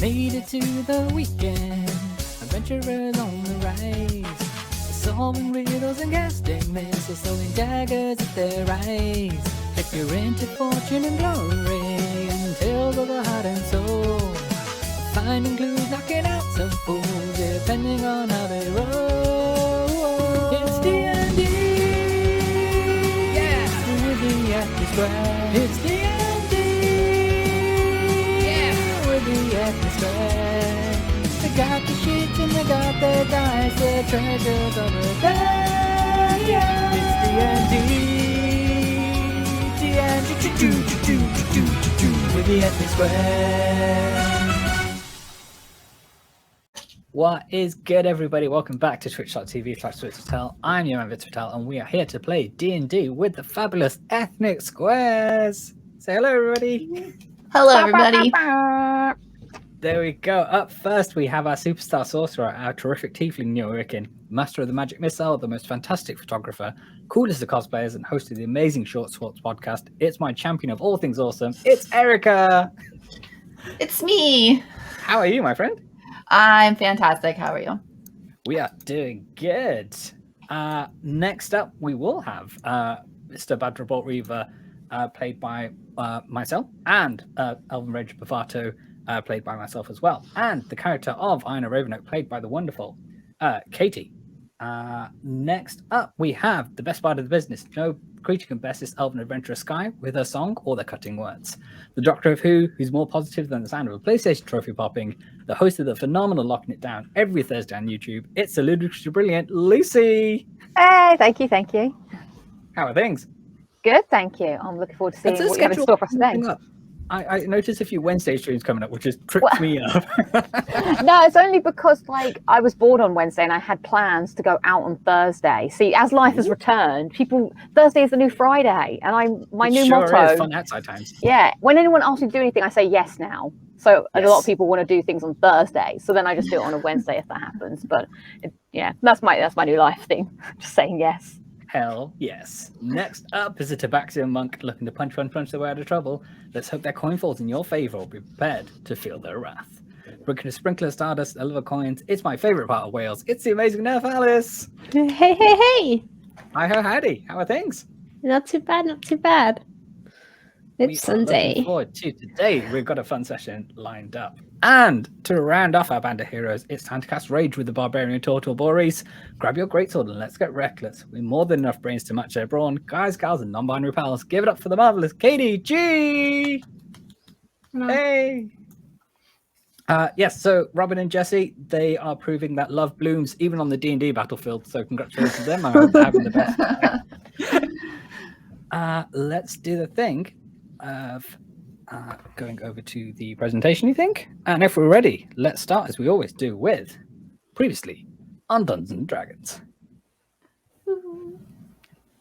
Made it to the weekend, adventurers on the rise, solving riddles and casting missiles, throwing daggers at their eyes. If you're into fortune and glory and tales of the heart and soul, finding clues, knocking out some fools, depending on how they roll. It's D&D, yeah, with the Active Square. It's D&D, yeah, with the Active Square. They got the sheets and they got the dice, the treasures of the day. Yeah, it's D&D, with the Active Square. What is good, everybody? Welcome back to twitch.tv/twitchhotel. I'm Ioun The Knowing, and we are here to play D&D with the fabulous ethnic squares. Say hello, everybody. Hello, everybody. There we go. Up first, we have our superstar sorcerer, our terrific tiefling Neorikin, master of the magic missile, the most fantastic photographer, coolest of cosplayers, and host of the amazing Short Swords podcast. It's my champion of all things awesome. It's Erica. It's me. How are you, my friend? I'm fantastic. How are you? We are doing good. Next up, we will have Mr. Badra Bolt Reaver, played by myself, and Elven Reg Bavato, played by myself as well, and the character of Ioun Ravenoak, played by the wonderful Katie. Next up, we have the best part of the business. No creature can best this elven adventurer Sky with her song or their cutting words. The Doctor of Who, who's more positive than the sound of a PlayStation trophy popping. The host of the phenomenal Locking It Down every Thursday on YouTube. It's the ludicrously brilliant Lucy. Hey, thank you. How are things? Good, thank you. I'm looking forward to seeing what you have in store for us today. I noticed a few Wednesday streams coming up, which has tripped me up. No, it's only because I was bored on Wednesday and I had plans to go out on Thursday. See, as life has returned, Thursday is the new Friday, and my new motto is fun outside times. Yeah, when anyone asks me to do anything, I say yes now. So yes. A lot of people want to do things on Thursday, so then I just do it on a Wednesday if that happens. But that's my new life thing. Just saying yes. Hell yes. Next up is a Tabaxian monk looking to punch their way out of trouble. Let's hope their coin falls in your favor or be prepared to feel their wrath. Bringing a sprinkler of stardust, a liver coins. It's my favorite part of Wales. It's the amazing Nerf Alice. Hey. Hi, howdy. How are things? Not too bad. It's Sunday. Looking forward to today. We've got a fun session lined up. And to round off our band of heroes, it's time to cast Rage with the Barbarian Turtle Boris. Grab your greatsword and let's get reckless. With more than enough brains to match their brawn, guys, gals, and non-binary pals, give it up for the marvelous Katie G. Hello. Hey. Yes, so Robin and Jesse, they are proving that love blooms even on the D&D battlefield. So congratulations to them. I hope they're having the best. Let's do the thing of going over to the presentation, you think? And if we're ready, let's start as we always do with previously on Dungeons and Dragons.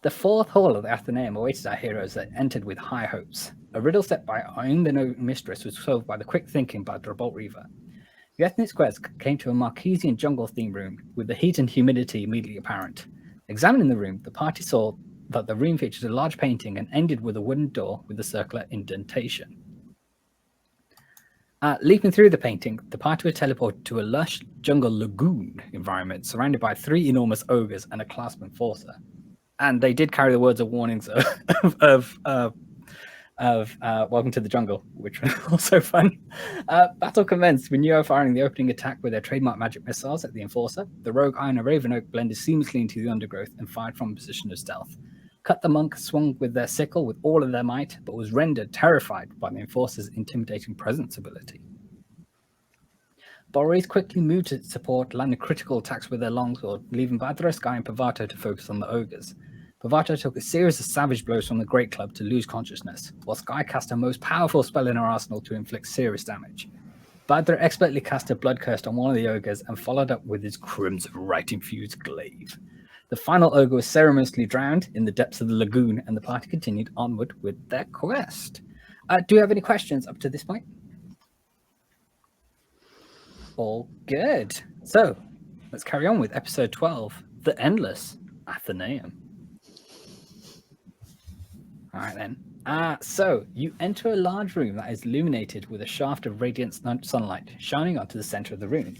The fourth hall of the Athenaeum awaited our heroes that entered with high hopes. A riddle set by Ioun The Knowing Mistress was solved by the quick thinking Badra Bolt Reaver. The ethnic squares came to a Marquesian jungle theme room with the heat and humidity immediately apparent. Examining the room, the party saw that the room featured a large painting and ended with a wooden door with a circular indentation. Leaping through the painting, the party was teleported to a lush jungle lagoon environment surrounded by 3 enormous ogres and a classman enforcer. And they did carry the words of warnings of Welcome to the Jungle, which was also fun. Battle commenced with Neo firing the opening attack with their trademark magic missiles at the enforcer. The rogue Ioun Ravenoak blended seamlessly into the undergrowth and fired from a position of stealth. Cut the monk swung with their sickle with all of their might, but was rendered terrified by the enforcer's intimidating presence ability. Boris quickly moved to support, landing critical attacks with their longsword, leaving Badra, Sky, and Pavato to focus on the ogres. Pavato took a series of savage blows from the Great Club to lose consciousness, while Sky cast her most powerful spell in her arsenal to inflict serious damage. Badra expertly cast a blood curse on one of the ogres and followed up with his Crimson Rite-infused glaive. The final ogre was ceremoniously drowned in the depths of the lagoon, and the party continued onward with their quest. Do you have any questions up to this point? All good. So, let's carry on with episode 12, The Endless Athenaeum. All right, then. So you enter a large room that is illuminated with a shaft of radiant sunlight shining onto the center of the room.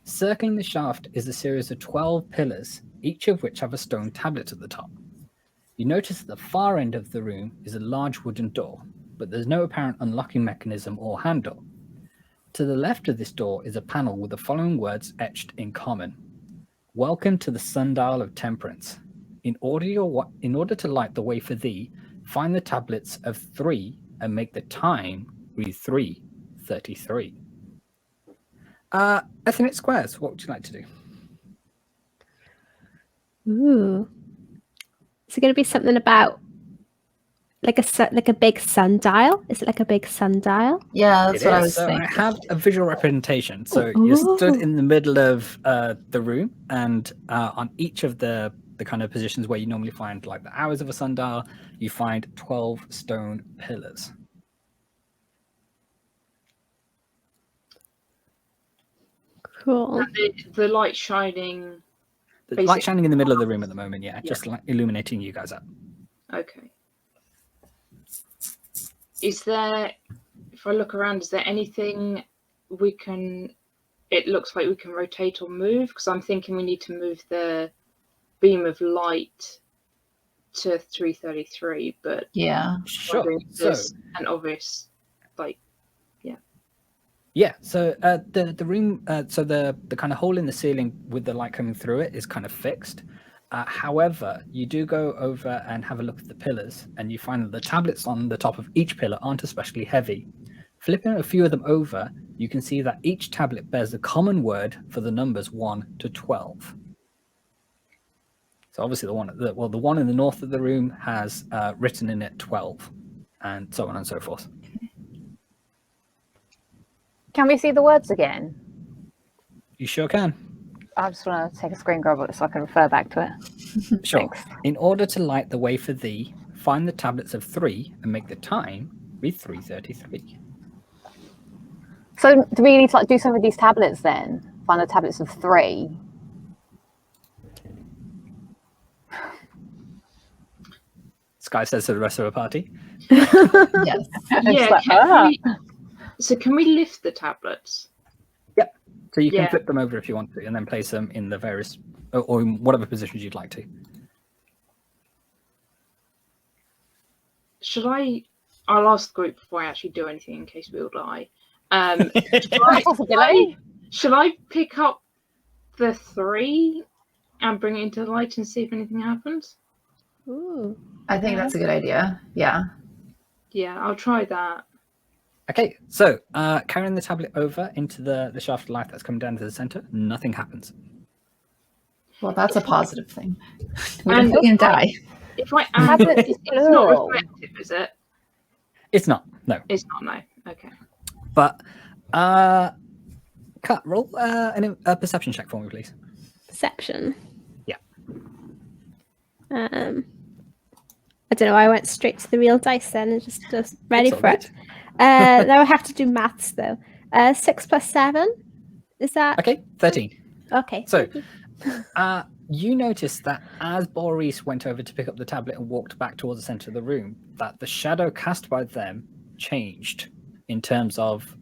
Circling the shaft is a series of 12 pillars, each of which have a stone tablet at the top. You notice at the far end of the room is a large wooden door, but there's no apparent unlocking mechanism or handle. To the left of this door is a panel with the following words etched in common. Welcome to the Sundial of Temperance. In order to light the way for thee, find the tablets of 3 and make the time read 3:33. Ethnic squares, what would you like to do? Ooh. Is it going to be something about like a big sundial? Is it like a big sundial? Yeah, that's It what I is. was So thinking. I have a visual representation. So you're stood in the middle of the room, and on each of the kind of positions where you normally find like the hours of a sundial, you find 12 stone pillars. Cool. And the light shining. The Basic- light shining in the middle of the room at the moment, just like illuminating you guys up. Okay. Is there, if I look around, is there anything we can, it looks like we can rotate or move? Because I'm thinking we need to move the beam of light to 333, but Yeah. Sure. wondering if So there's an obvious, like, yeah, so the room, so the kind of hole in the ceiling with the light coming through it is kind of fixed. However, you do go over and have a look at the pillars, and you find that the tablets on the top of each pillar aren't especially heavy. Flipping a few of them over, you can see that each tablet bears a common word for the numbers 1 to 12. So obviously the one in the north of the room has written in it 12, and so on and so forth. Can we see the words again? You sure can. I just want to take a screen grab of it so I can refer back to it. Sure. Thanks. In order to light the way for thee, find the tablets of 3 and make the time read 3:33. So do we need to like do some of these tablets then? Find the tablets of 3. Sky says to the rest of the party. Yes. yeah. Like, Can we lift the tablets? So you can Yeah. flip them over if you want to, and then place them in the various, or in whatever positions you'd like to. Should I'll ask the group before I actually do anything in case we all die. possibility. Should I pick up the 3 and bring it into the light and see if anything happens? Ooh. I think that's a good idea. Yeah. Yeah, I'll try that. Okay, so carrying the tablet over into the shaft of light that's coming down to the center, nothing happens. Well, that's a positive thing. And We didn't die. if I add Tablet it, is it's not plural. reflective, is it? It's not, no. It's not, no. Okay. But Cut, roll a perception check for me, please. Perception. Yeah. I don't know. I went straight to the real dice then and just ready It's all for it. good. Now I have to do maths though. 6 + 7. Is that Okay, 13. okay? So, you notice that as Boris went over to pick up the tablet and walked back towards the center of the room, that the shadow cast by them changed in terms of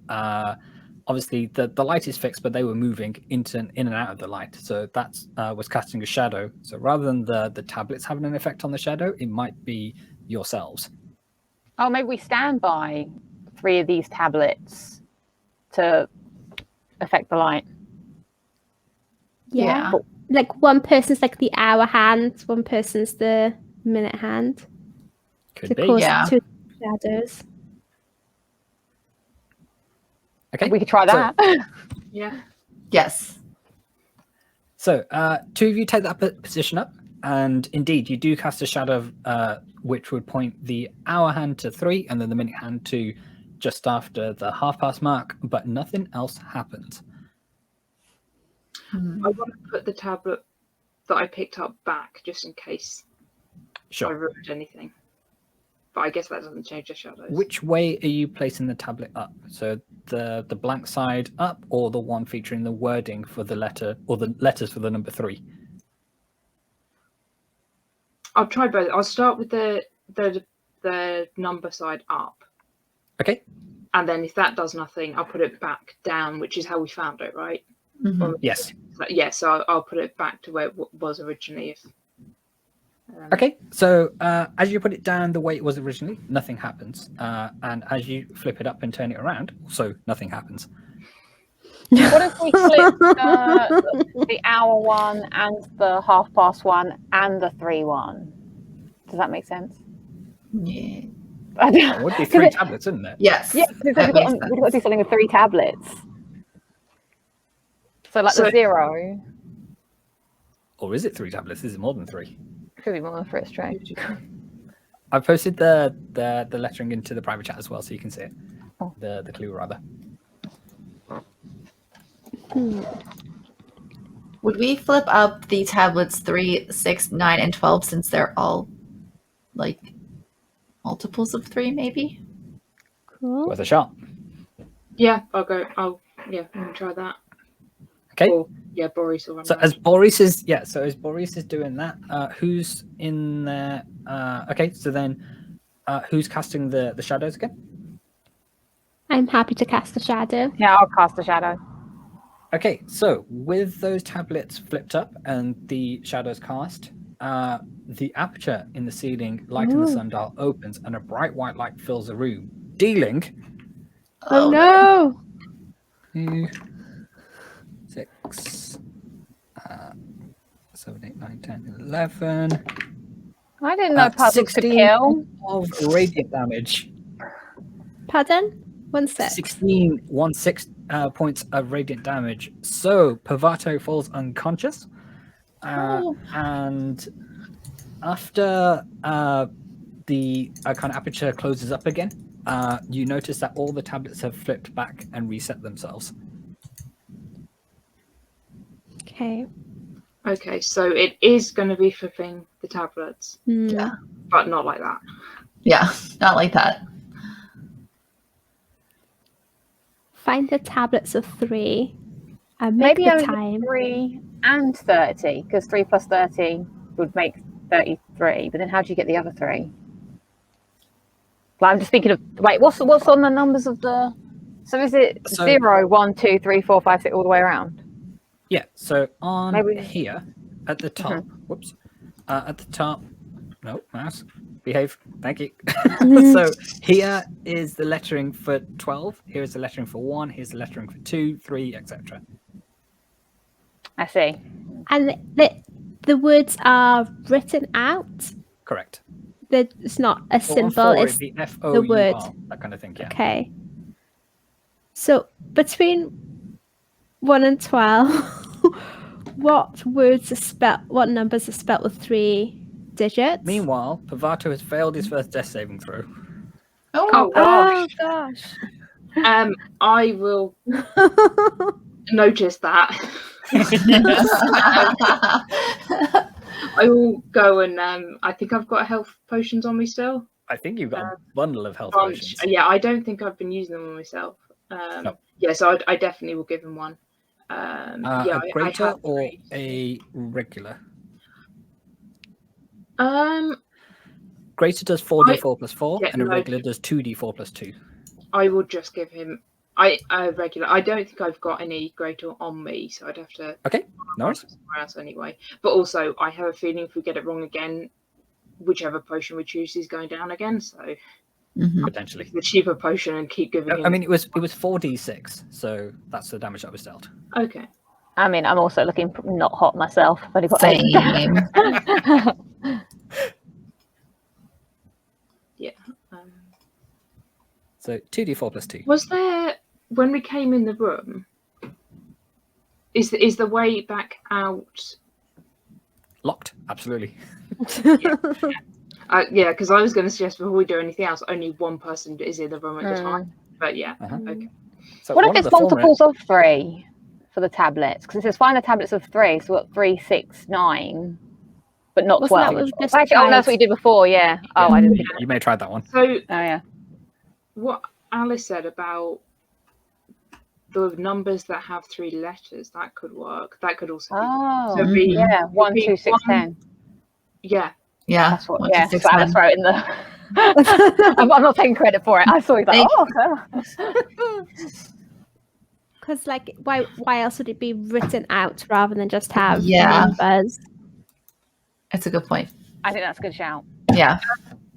obviously the light is fixed, but they were moving in and out of the light, so that was casting a shadow. So rather than the tablets having an effect on the shadow, it might be yourselves. Oh, maybe we stand by 3 of these tablets to affect the light. Yeah. Like one person's like the hour hand, one person's the minute hand. Could to be. cause Yeah. 2 shadows. Okay, We could try so- that. Yeah. Yes. So, 2 of you take that position up, and indeed, you do cast a shadow which would point the hour hand to 3, and then the minute hand to just after the half-past mark, but nothing else happens. I want to put the tablet that I picked up back just in case I Sure. ruined anything. But I guess that doesn't change the shadows. Which way are you placing the tablet up? So the blank side up, or the one featuring the wording for the letter, or the letters for the number 3? I'll try both. I'll start with the the number side up. Okay. And then if that does nothing, I'll put it back down, which is how we found it, right? Mhm. Yes. Yeah, so I'll put it back to where it was originally. Okay, so as you put it down the way it was originally, nothing happens. And as you flip it up and turn it around, also nothing happens. What if we flip the hour one and the 1:30 and the 3:01? Does that make sense? Yeah. It would be 3 tablets, wouldn't it? Yes. Yeah, because that we've makes got sense. to do something with 3 tablets. So like So- the 0 Or is it 3 tablets? Is it more than 3? could be more than 3 straight. I posted the lettering into the private chat as well, so you can see it. Oh. The clue rather. Would we flip up the tablets 3, 6, 9, and 12 since they're all like multiples of 3, maybe? Cool. Worth a shot. Yeah, I'm gonna try that. Okay. Or, yeah, Boris will run So around. as Boris is doing that, who's in there? Okay, so then who's casting the shadows again? I'm happy to cast a shadow. Yeah, I'll cast a shadow. Okay, so with those tablets flipped up and the shadows cast, the aperture in the ceiling, light in the Ooh. sundial, opens and a bright white light fills the room, dealing Oh, no! 2, 6, 7, 8, 9, 10, 11 I didn't know puzzles could 16 kill. of radiant damage. Pardon? 1 sec. 16 points of radiant damage. So Pavato falls unconscious, and after the kind of aperture closes up again, you notice that all the tablets have flipped back and reset themselves. Okay. Okay, so it is going to be flipping the tablets, Yeah. but not like that. Yeah, not like that. Find the tablets of 3 and make Maybe the only time. 3 and 30, because 3 plus 30 would make 33. But then how do you get the other 3? Like, I'm just thinking of what's on the numbers of the? So is it So- 0, 1, 2, 3, 4, 5, 6 all the way around? Yeah, so on Maybe- here at the top, whoops, at the top, no, mouse, behave, thank you. So here is the lettering for 12, here is the lettering for 1, here's the lettering for 2, 3, etc. I see. And the words are written out. Correct. It's not a So on symbol. 4, It's it'd be FOUR, word. that kind of thing, yeah. okay. So between 1 and 12, what words are spelled? What numbers are spelled with 3 digits? Meanwhile, Pavato has failed his first death saving throw. Oh, Oh gosh. I will notice that. I will go and I think I've got health potions on me still. I think you've got a bundle of health Bunch. potions. Yeah, I don't think I've been using them on myself. No. Yeah, so I definitely will give him one. Yeah, A greater have or 3. a regular? Greater does 4d4 plus 4, yeah, and a no. regular does 2d4 plus 2. I will just give him a regular. I don't think I've got any greater on me, so I'd have to Okay, no worries. somewhere else anyway. But also, I have a feeling if we get it wrong again, whichever potion we choose is going down again. So Mhm. Potentially. the cheaper potion and keep giving him. I mean, it was 4d6, so that's the damage that was dealt. Okay. I mean, I'm also looking not hot myself. I've only got Same. 8. Yeah. So 2d4 plus 2. Was there when we came in the room? Is the way back out? Locked, absolutely. Yeah, because I was going to suggest before we do anything else, only one person is in the room at the Mm. time. But yeah, Uh-huh. okay. So What one if of it's the former- multiples of 3 for the tablets? Because it says find the tablets of 3, so what 3, 6, 9, but not Wasn't that 12. what we just Actually, that's what tried? you did before, yeah. Oh, I didn't think. You may try that one. So Oh, yeah. what Alice said about the numbers that have 3 letters, that could work. That could also be. Oh, So yeah. 1, be 2, 6, 1 10. Yeah. Yeah. That's what. 1, 2, Yeah. 6, So Alice 9. wrote in the. I'm not taking credit for it. I saw it like, Because like, why else would it be written out rather than just have Yeah. numbers? It's a good point. I think that's a good shout. Yeah.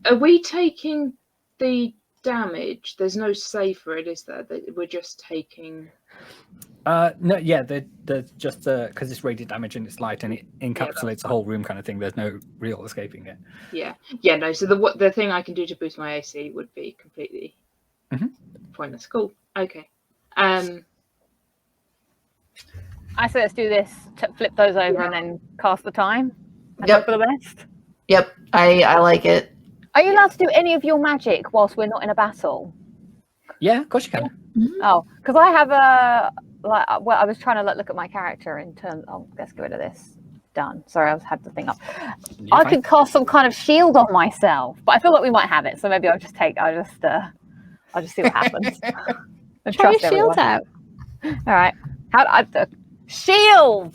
Are we taking the damage? There's no save for it, is there? We're just taking. No, yeah, there's just because it's radiant damage and it's light and it encapsulates the whole room kind of thing. There's no real escaping it. Yeah, no. So the thing I can do to boost my AC would be completely pointless. Cool. Okay. I say let's do this. Flip those over and then cast the time. And Yep. hope for the best. Yep. I like it. Are you allowed to do any of your magic whilst we're not in a battle? Yeah, of course you can. Oh, because I have a well, I was trying to look at my character in terms. Oh, let's get rid of this. Done. Sorry, I had the thing up. You're I fine. could cast some kind of shield on myself, but I feel like we might have it, so maybe I'll just see what happens. And Try your trust shield everyone. out. All right. Shield.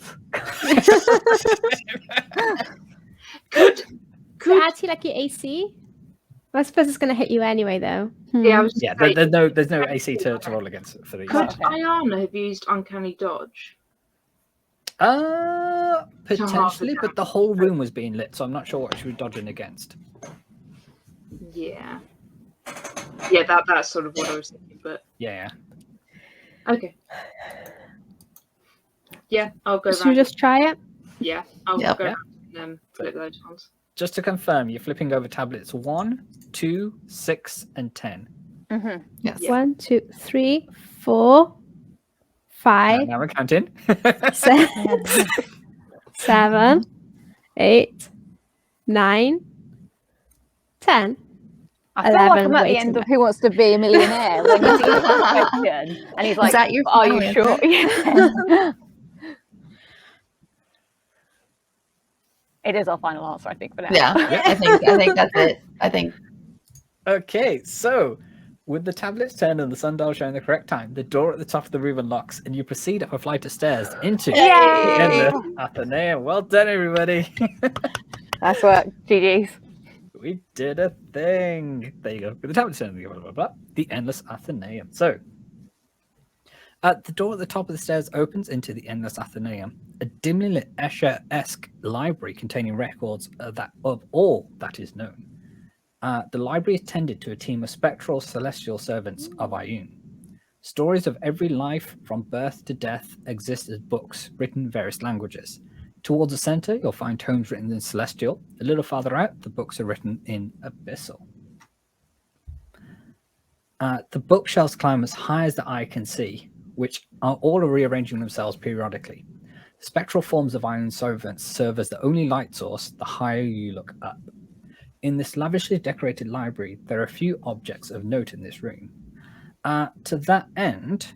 Could Add to like your AC. I suppose it's going to hit you anyway, though. yeah, I was Yeah, just saying, there's no AC to roll against for these. could Ioun have used uncanny dodge? Potentially, but the whole room was being lit, so I'm not sure what she was dodging against. Yeah, that's sort of what I was thinking. But Yeah. okay, yeah, I'll go. Should we just try it? Yeah, I'll Yep. go Yeah. and flip those ones. Just to confirm, you're flipping over tablets 1, 2, 6, and 10. Mm-hmm. Yes. Yeah. 1, 2, 3, 4, 5, Now we're counting. 6, 7, 8, 9, 10. I feel like 11 I'm at the way end too of Who Wants to Be a Millionaire when you see the question, and he's like, Is that your "Are you final sure?" answer? Yeah. It is our final answer, I think, for now. Yeah. I think that's it. I think. Okay, so with the tablets turned and the sundial showing the correct time, the door at the top of the room unlocks, and you proceed up a flight of stairs into Yay! Endless Athenaeum. Well done, everybody. That's what GG's. We did a thing. There you go. With the tablets turned, blah, blah, blah, blah, the Endless Athenaeum. So, the door at the top of the stairs opens into the Endless Athenaeum, a dimly lit Escher-esque library containing records of all that is known. The library is tended to a team of spectral celestial servants of Ioun. Stories of every life from birth to death exist as books written in various languages. Towards the center, you'll find tomes written in Celestial. A little farther out, the books are written in Abyssal. The bookshelves climb as high as the eye can see, which are all rearranging themselves periodically. Spectral forms of Ioun servants serve as the only light source the higher you look up. In this lavishly decorated library, there are a few objects of note in this room. To that end,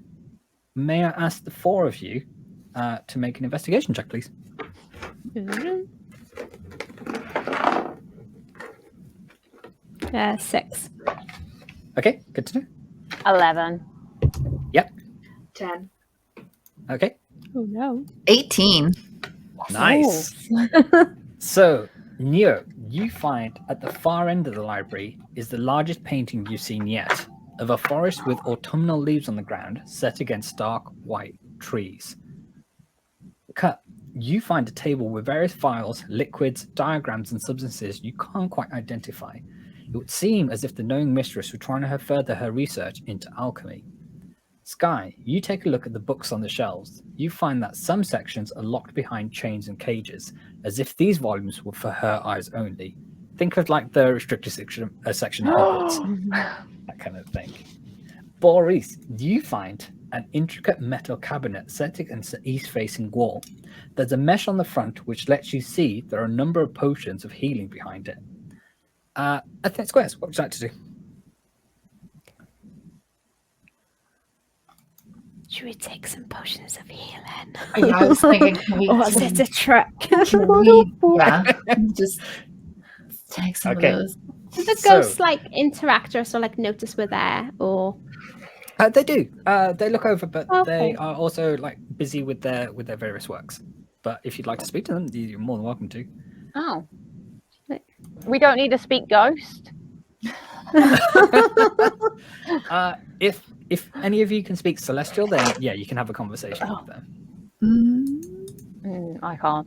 may I ask the four of you to make an investigation check, please? 6. Okay, good to know. 11. Yep. 10. Okay, Oh no. 18. nice. So, Neo, you find at the far end of the library is the largest painting you've seen yet of a forest with autumnal leaves on the ground set against stark white trees. Cut. You find a table with various files, liquids, diagrams, and substances you can't quite identify. It would seem as if the knowing mistress were trying to further her research into alchemy. Sky, you take a look at the books on the shelves. You find that some sections are locked behind chains and cages, as if these volumes were for her eyes only. Think of like the restricted section of Hogwarts, that kind of thing. Boris, you find an intricate metal cabinet set against the east-facing wall. There's a mesh on the front which lets you see there are a number of potions of healing behind it. I think Squares, what would you like to do? Should we take some potions of healing? Yeah, I was thinking, can we, Or is it a trick? can we just take some Okay. of those? Do the So- ghosts like interact or like notice we're there? Or They do. They look over, but Okay. they are also like busy with their various works. But if you'd like to speak to them, you're more than welcome to. Oh. We don't need to speak ghost. If any of you can speak Celestial, then yeah, you can have a conversation with them. I can't.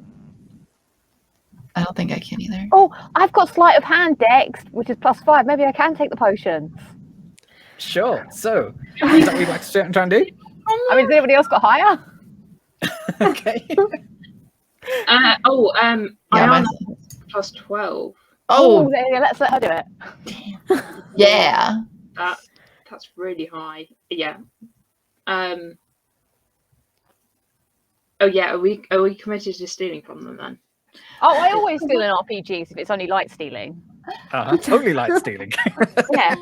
I don't think I can either. Oh, I've got sleight of hand dex, which is +5. Maybe I can take the potion. Sure. So, is that what you'd like to try and do? I mean, has anybody else got higher? Okay. Yeah, Ioun +12. Oh, Yeah, let's let her do it. yeah. That's really high. Yeah. Oh yeah. Are we committed to stealing from them then? Oh, I always steal in RPGs if it's only light stealing. Totally like stealing. Yeah.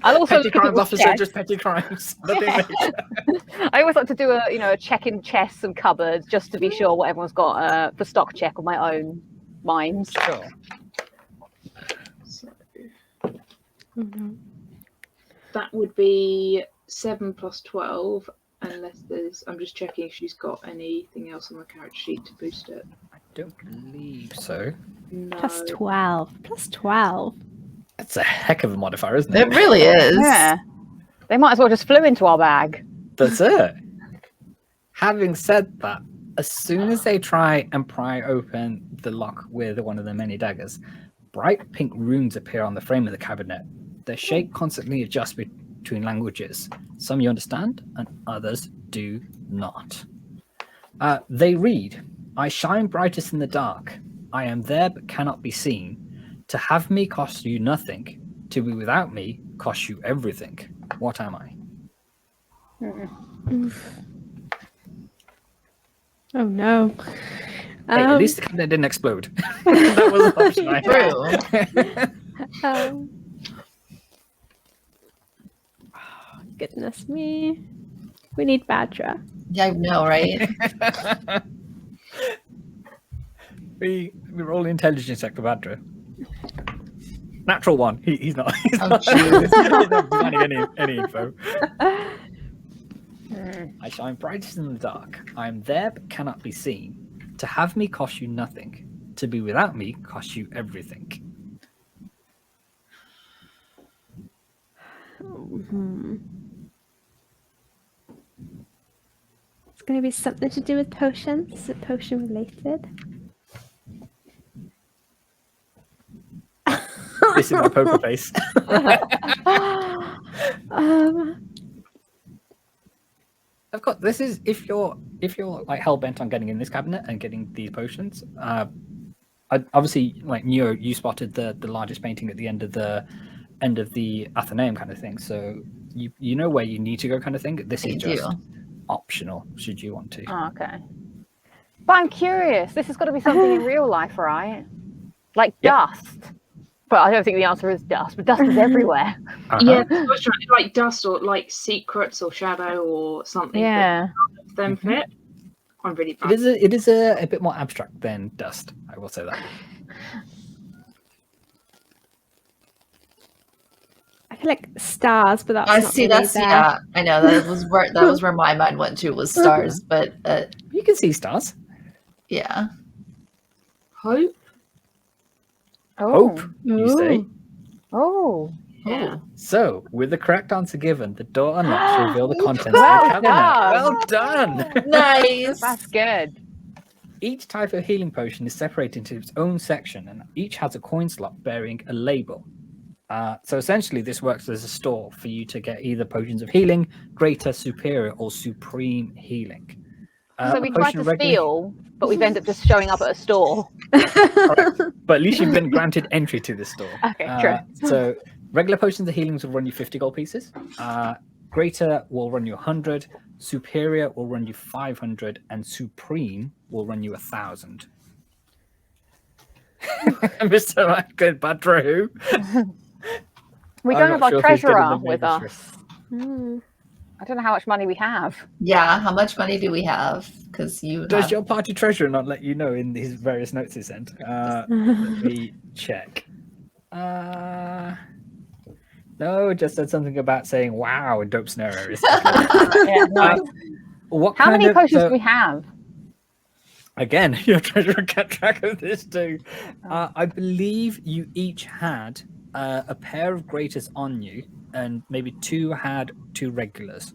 I'll also Petty look at crimes people's officer, chests. just petty crimes. Nothing Yeah. major. I always like to do a check in chests and cupboards just to be sure what everyone's got for stock check on my own mines. Sure. So that would be 7 + 12, unless there's. I'm just checking if she's got anything else on the character sheet to boost it. I don't believe so. No. +12. +12. That's a heck of a modifier, isn't It it? really is. Yeah. They might as well just flew into our bag. That's it. Having said that, as soon as they try and pry open the lock with one of the many daggers, bright pink runes appear on the frame of the cabinet. Their shape constantly adjusts between languages. Some you understand, and others do not. They read, I shine brightest in the dark. I am there but cannot be seen. To have me costs you nothing. To be without me costs you everything. What am I? Oh no. Hey, at least the cabinet didn't explode. That was an option I had. Oh, goodness me. We need Badra. Yeah, I know, right? we roll the intelligence check for Badra. Natural one. He's not. He's Oh, not, jeez. he's not finding any info. I shine brightest in the dark. I am there but cannot be seen. To have me costs you nothing. To be without me costs you everything. It's going to be something to do with potions. Is it potion related? This is my poker face. I've got this is if you're like hell bent on getting in this cabinet and getting these potions. Obviously, like Neo, you spotted the largest painting at the end of the Athenaeum kind of thing. So you know where you need to go kind of thing. This is just optional should you want to. Oh, okay. But I'm curious. This has got to be something in real life, right? Like dust. But I don't think the answer is dust. But dust is everywhere. Yeah, I was trying, like dust or like secrets or shadow or something. Yeah. That them fit. I'm really bad. It is a bit more abstract than dust. I will say that. I feel like stars, but that's I not see. really That's there. yeah. I know that was where my mind went to, was stars. But You can see stars. yeah. Hope. Hope, you say. Oh. Yeah. So, with the correct answer given, the door unlocks to reveal the contents Well of the cabinet. done. Well done! Nice. That's good. Each type of healing potion is separated into its own section, and each has a coin slot bearing a label. So essentially, this works as a store for you to get either potions of healing, greater, superior, or supreme healing. So we tried to steal, but we've ended up just showing up at a store. Correct. But at least you've been granted entry to the store. Okay, true. So regular potions of healings will run you 50 gold pieces. Greater will run you 100. Superior will run you 500, and supreme will run you 1,000. Mr. Good Badra, who? We I'm don't not have sure our if he's good treasurer in the with ministry. us. I don't know how much money we have. Yeah. How much money do we have? Because you Does have... your party treasurer not let you know in his various notes he sent? Let me check. No, it just said something about saying "wow" in dope scenarios. Yeah, nice. What How kind many of- potions so- do we have? Again, your treasurer kept track of this too. I believe you each had a pair of greaters on you, and maybe 2 had 2 regulars.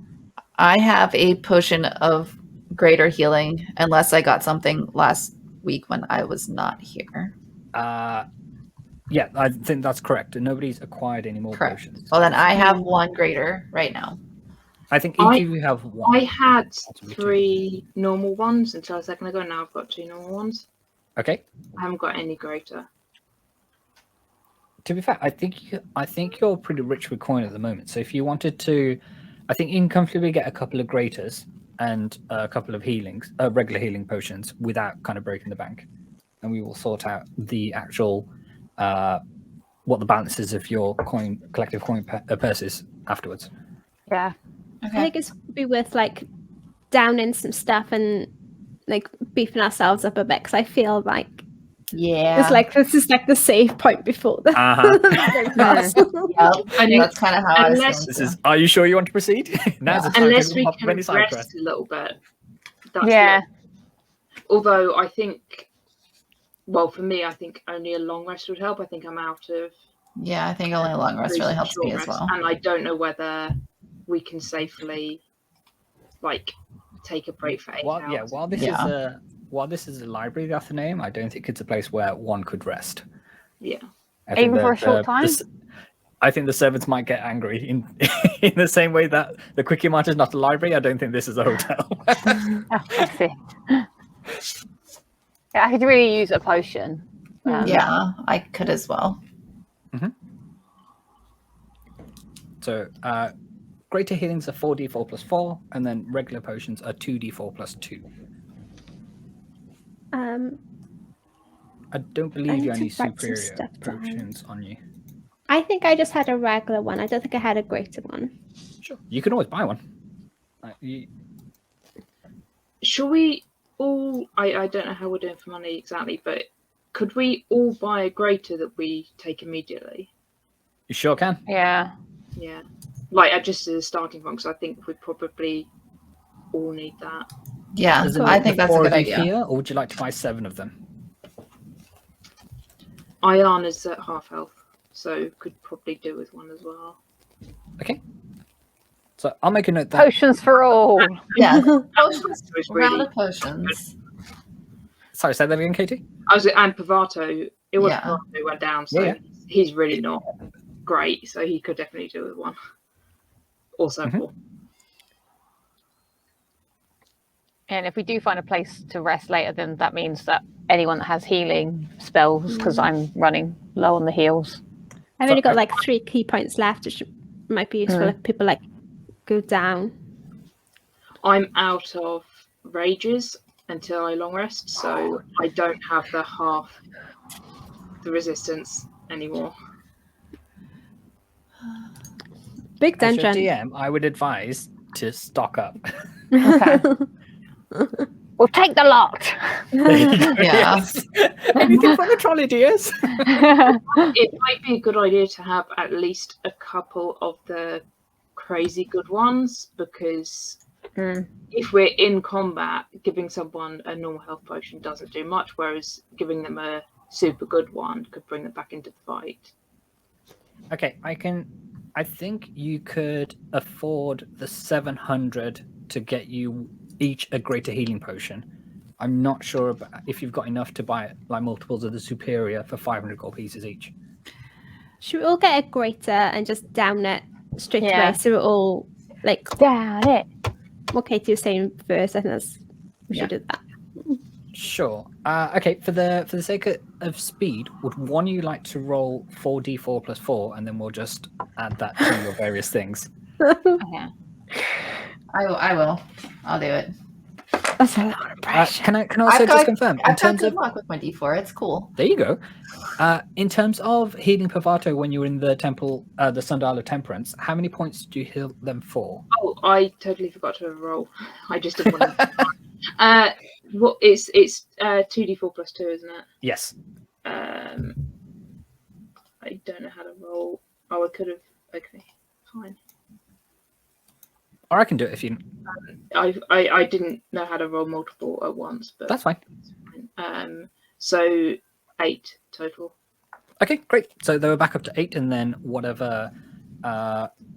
I have a potion of greater healing, unless I got something last week when I was not here. Yeah, I think that's correct. Nobody's acquired any more Correct. potions. Well, then I have 1 greater right now. I think each of you have 1. I had Possibly 2. 3 normal ones until a second ago. Now I've got 2 normal ones. Okay. I haven't got any greater. To be fair, I think you're pretty rich with coin at the moment. So if you wanted to, I think you can comfortably get a couple of greaters and a couple of healings, regular healing potions, without kind of breaking the bank. And we will sort out the actual what the balance is of your collective coin purses afterwards. Yeah. I think it's be worth like downing some stuff and like beefing ourselves up a bit because I feel like Yeah. it's like this is like the save point before the Yep. That's kind of how I was Unless- feeling This too. is. Are you sure you want to proceed? Now's the time Unless to we hop can any side rest quest. a little bit. That's Yeah. Although I think, well, for me, I think only a long rest would help. I think I'm out of. Yeah, I think only a long rest really helps short me as rest, well. And I don't know whether we can safely, like, take a break for 8 hours. While this is a library, the Athenaeum, I don't think it's a place where one could rest. Yeah. I think Even for a short time? I think the servants might get angry in in the same way that the Quickie Mart is not a library. I don't think this is a hotel. Oh, I see. Yeah, I could really use a potion. Yeah, I could as well. So, greater healings are 4d4 plus 4, and then regular potions are 2d4 plus 2. I don't believe need you to have any write some superior stuff down. potions on you. I think I just had a regular one. I don't think I had a greater one. Sure. You can always buy one. Shall we all? I don't know how we're doing for money exactly, but could we all buy a greater that we take immediately? You sure can. Yeah. Yeah. Like, just as a starting point, because I think we probably all need that. Yeah, Is it I the think that's a 4 good of you idea. here, or would you like to buy 7 of them? Ioun is at half health, so could probably do with one as well. Okay. So I'll make a note that. Potions for all. Yeah, Potions was round really. of potions. Sorry, say that again, Katie. And Pavato, it was Yeah. Pavato went down, so Yeah. he's really not great, so he could definitely do with one. Also, Mhm. four. And if we do find a place to rest later, then that means that anyone that has healing spells, because I'm running low on the heals. I've only got like 3 key points left, which might be useful Mm. if people like go down. I'm out of rages until I long rest, so I don't have the resistance anymore. Big As your dungeon. DM, I would advise to stock up. Okay. We'll take the lot. There you go, Yeah. yes. Anything from the trolley, dears? It might be a good idea to have at least a couple of the crazy good ones, because if we're in combat, giving someone a normal health potion doesn't do much, whereas giving them a super good one could bring them back into the fight. Okay, I think you could afford the 700 to get you each a greater healing potion. I'm not sure about if you've got enough to buy like multiples of the superior for 500 gold pieces each. Should we all get a greater and just down it straight Yeah. away? So we're all like Down it. what Katie was saying first. I think we should do that. Sure. Okay, for the sake of speed, would one of you like to roll 4d4 plus 4, and then we'll just add that to your various things? Okay. I will. I'll do it. That's a lot of pressure. Can I also just confirm in I've got terms good of luck with my D4. It's cool. there you go. In terms of healing Pavato when you were in the temple, the Sundial of Temperance, how many points do you heal them for? Oh, I totally forgot to roll. I just did one. What it's 2d4 plus 2, isn't it? Yes. I don't know how to roll. Oh, I could have. Okay, fine. Or I can do it if you. I didn't know how to roll multiple at once, but That's fine. so 8 total. Okay, great. So they were back up to 8, and then whatever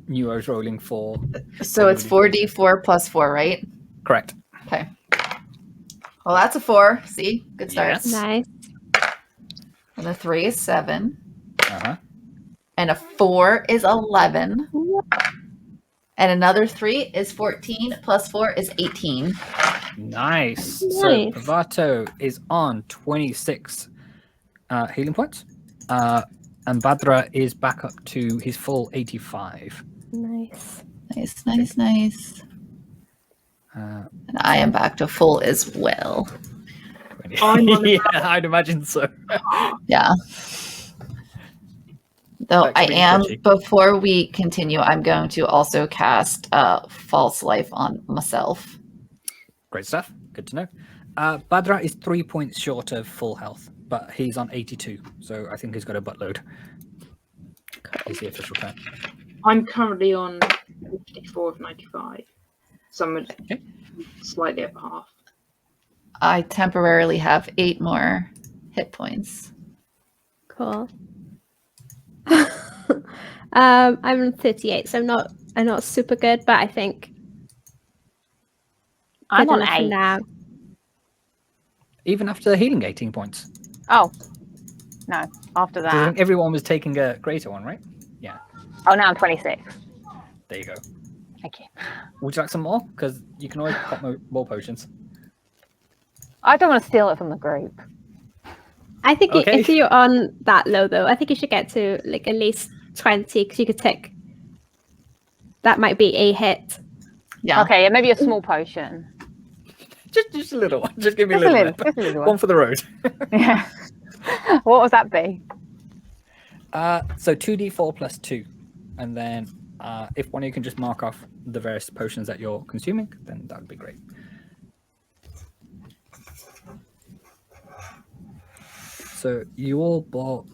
Nero's rolling for. So it's 4d4 plus 4, right? Correct. Okay. Well, that's a 4. See? Good start. Yes. Nice. And a 3 is 7. Uh-huh. And a 4 is 11. And another 3 is 14. Plus 4 is 18. Nice. So Nice. Pravato is on 26 healing points. And Badra is back up to his full 85. Nice. Nice, nice, nice. Uh, And I am back to full as well. I'm on yeah, I'd imagine so. Yeah. Though That could I be am, sketchy. before we continue, I'm going to also cast False Life on myself. Great stuff. Good to know. Badra is 3 points short of full health, but he's on 82, so I think he's got a buttload. Is the official term. I'm currently on 54 of 95. So I'm Okay. slightly over half. I temporarily have 8 more hit points. Cool. I'm on 38, so I'm not super good, but I think I'm good on enough for 8. now. Even after healing 18 points. Oh, no. After So I that. think everyone was taking a greater one, right? Yeah. Oh, now I'm 26. There you go. Thank you. Would you like some more? Because you can always pop more potions. I don't want to steal it from the group. I think Okay. if you're on that low, though, I think you should get to like at least 20 because you could take. That might be a hit. Yeah. Okay, yeah, maybe a small potion. Just a little one. Just give me Just a little bit. just a little One one. for the road. Yeah. What would that be? So 2d4 plus 2. And then if one of you can just mark off the various potions that you're consuming, then that would be great. So you all bought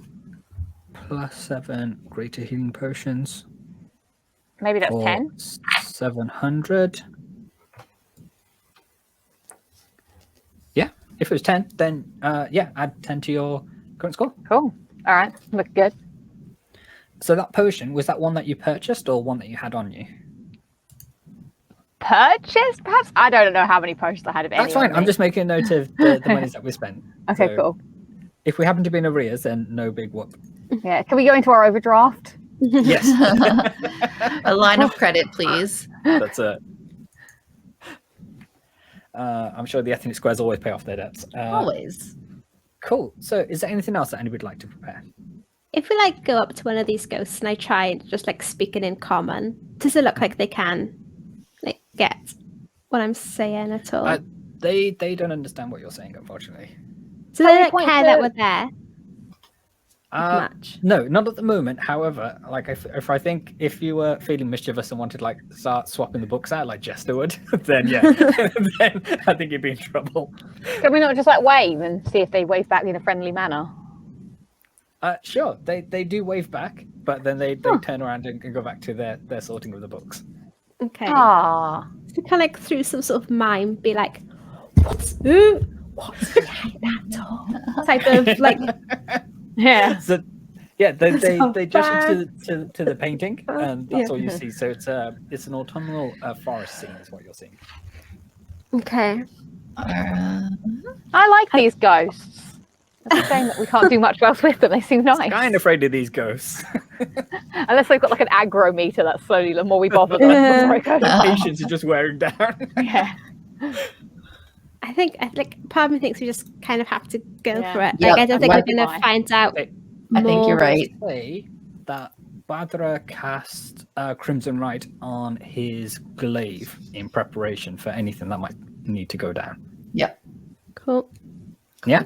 +7 greater healing potions. Maybe that's for 10. 700. Yeah, if it was 10, then yeah, add 10 to your current score. Cool. All right. Look good. So that potion, was that one that you purchased or one that you had on you? Purchase, perhaps? I don't know how many potions I had of any. That's fine. I'm just making a note of the monies that we spent. Okay, So cool. If we happen to be in arrears, then no big whoop. Yeah. Can we go into our overdraft? Yes. A line of credit, please. That's it. I'm sure the ethnic squares always pay off their debts. Always. Cool. So is there anything else that anybody would like to prepare? If we like go up to one of these ghosts and I try and just like speaking in common, does it look like they can like get what I'm saying at all? They don't understand what you're saying, unfortunately. So Can they we don't point care that to- we're there much. No, not at the moment. However, like if I think if you were feeling mischievous and wanted to like start swapping the books out like Jester would, then yeah, then I think you'd be in trouble. Can we not just like wave and see if they wave back in a friendly manner? Sure, they do wave back, but then they turn around and go back to their sorting of the books. Okay. Ah. So kind of like through some sort of mime, be like, what's behind that door? Type of like, Yeah. So yeah, they So gesture to the painting, and that's Yeah. all you see. So it's an autumnal forest scene, is what you're seeing. okay. Uh, I like these ghosts. It's a shame that we can't do much else with them. They seem nice. Kind of afraid of these ghosts. Unless they've got like an aggro meter that's slowly, the more we bother them, Yeah. the more it goes. Patience is just wearing down. Yeah. I think part of me thinks we just kind of have to go Yeah. for it. Yep. Like I don't think Yep. we're gonna find out. Okay. I think you're more. right. Say that Badra cast Crimson Rite on his glaive in preparation for anything that might need to go down. Yep. Cool. Yeah,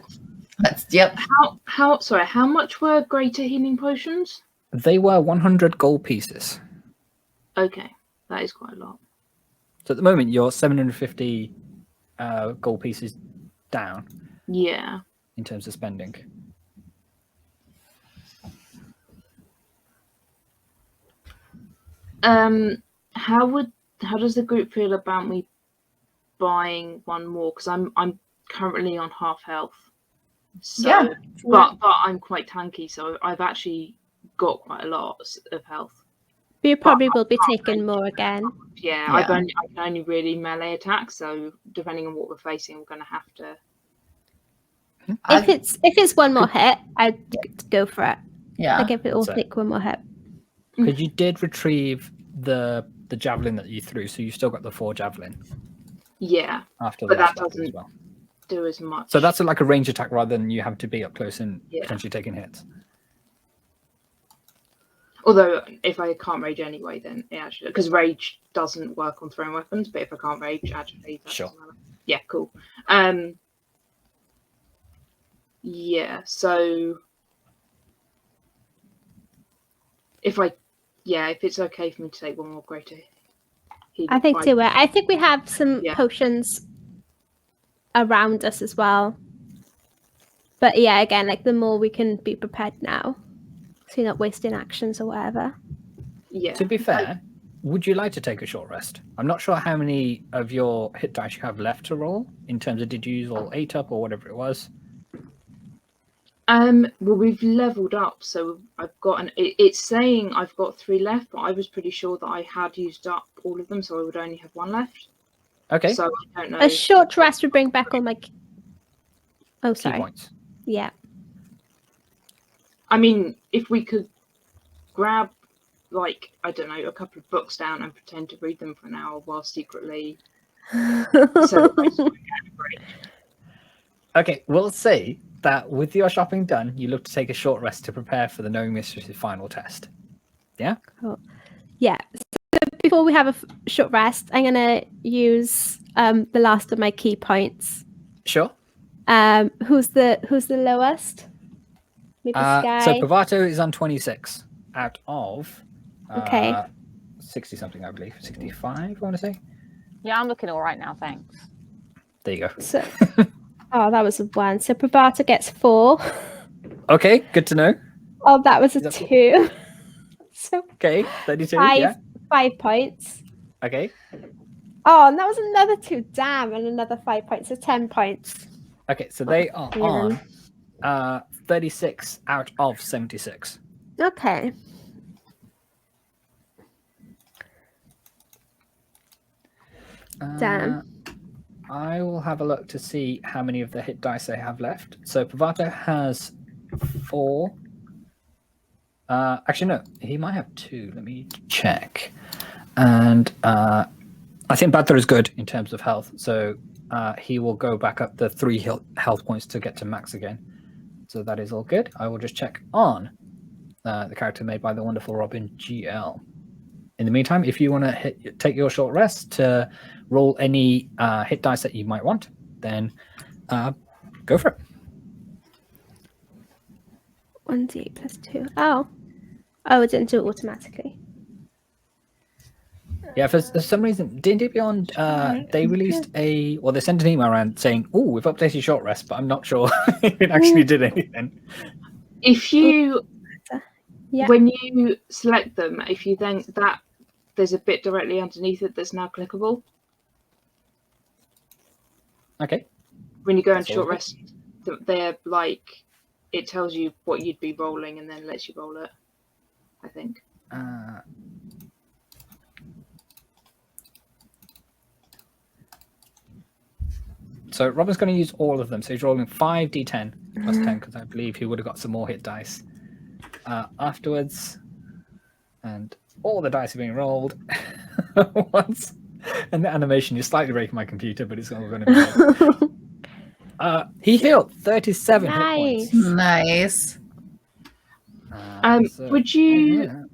Yep. How much were greater healing potions? they were 100 gold pieces. Okay, that is quite a lot. So at the moment, you're 750 gold pieces down Yeah. in terms of spending. How does the group feel about me buying one more? Because I'm currently on half health. So, Yeah. but I'm quite tanky, so I've actually got quite a lot of health. You probably will be taking more again. Yeah, Yeah. I can only really melee attack, so depending on what we're facing, we're going to have to. If it's one more hit, I'd go for it. Yeah. Like if it will So- take one more hit. Because you did retrieve the javelin that you threw, so you still got the 4 javelin Yeah, after the but last that battle as doesn't well. do as much. So that's like a range attack rather than you have to be up close and Yeah. potentially taking hits. Although if I can't rage anyway, then it actually, because rage doesn't work on thrown weapons, but if I can't rage, actually, that Sure. doesn't matter. Yeah, cool. Yeah, so if it's okay for me to take one more greater healing I think fight. too. I think we have some Yeah. potions around us as well. But yeah, again, like the more we can be prepared now, so you're not wasting actions or whatever. Yeah. To be fair, would you like to take a short rest? I'm not sure how many of your hit dice you have left to roll in terms of did you use all 8 up or whatever it was. Well, we've leveled up, so I've got it's saying I've got 3 left, but I was pretty sure that I had used up all of them, so I would only have 1 left. Okay. So I don't know. A short rest would bring back all my. Oh, Key sorry. points. Yeah. I mean, if we could grab, like, I don't know, a couple of books down and pretend to read them for an hour while secretly celebrating. Okay, we'll say that with your shopping done, you look to take a short rest to prepare for the Knowing Mistress's final test. Yeah? Yeah. So before we have a short rest, I'm gonna use the last of my key points. Sure. Who's the lowest? Maybe So Sky. Pravato is on 26 out of Okay. 60 something, I believe. 65, I want to say. Yeah, I'm looking all right now, thanks. There you go. So, oh, that was a 1. So Pravato gets 4. Okay, good to know. Oh, that was a Is that 2. So Okay, 32, 5, yeah. 5 points. Okay. Oh, and that was another 2. Damn, and another 5 points. So 10 points. Okay, so they are Yeah. on 36 out of 76. Okay. Damn. I will have a look to see how many of the hit dice they have left. So Pravato has 4. Actually, no, he might have 2. Let me check. And I think Badler is good in terms of health, so he will go back up the 3 health points to get to max again. So that is all good. I will just check on the character made by the wonderful Robin GL. In the meantime, if you want to take your short rest to roll any hit dice that you might want, then go for it. 1d8 plus 2. Oh, it didn't do it automatically. Yeah, for some reason, D&D Beyond, they released they sent an email around saying, "Oh, we've updated short rest," but I'm not sure if it actually did anything. If you, Yeah. when you select them, if you then there's a bit directly underneath it that's now clickable. Okay. When you go That's into short all rest, they're like, it tells you what you'd be rolling and then lets you roll it, I think. So Robin's going to use all of them. So he's rolling 5d10 plus 10 because I believe he would have got some more hit dice afterwards. And all the dice are being rolled once. And the animation is slightly breaking my computer, but it's all going to be he healed 37 hit points. Nice. Would you,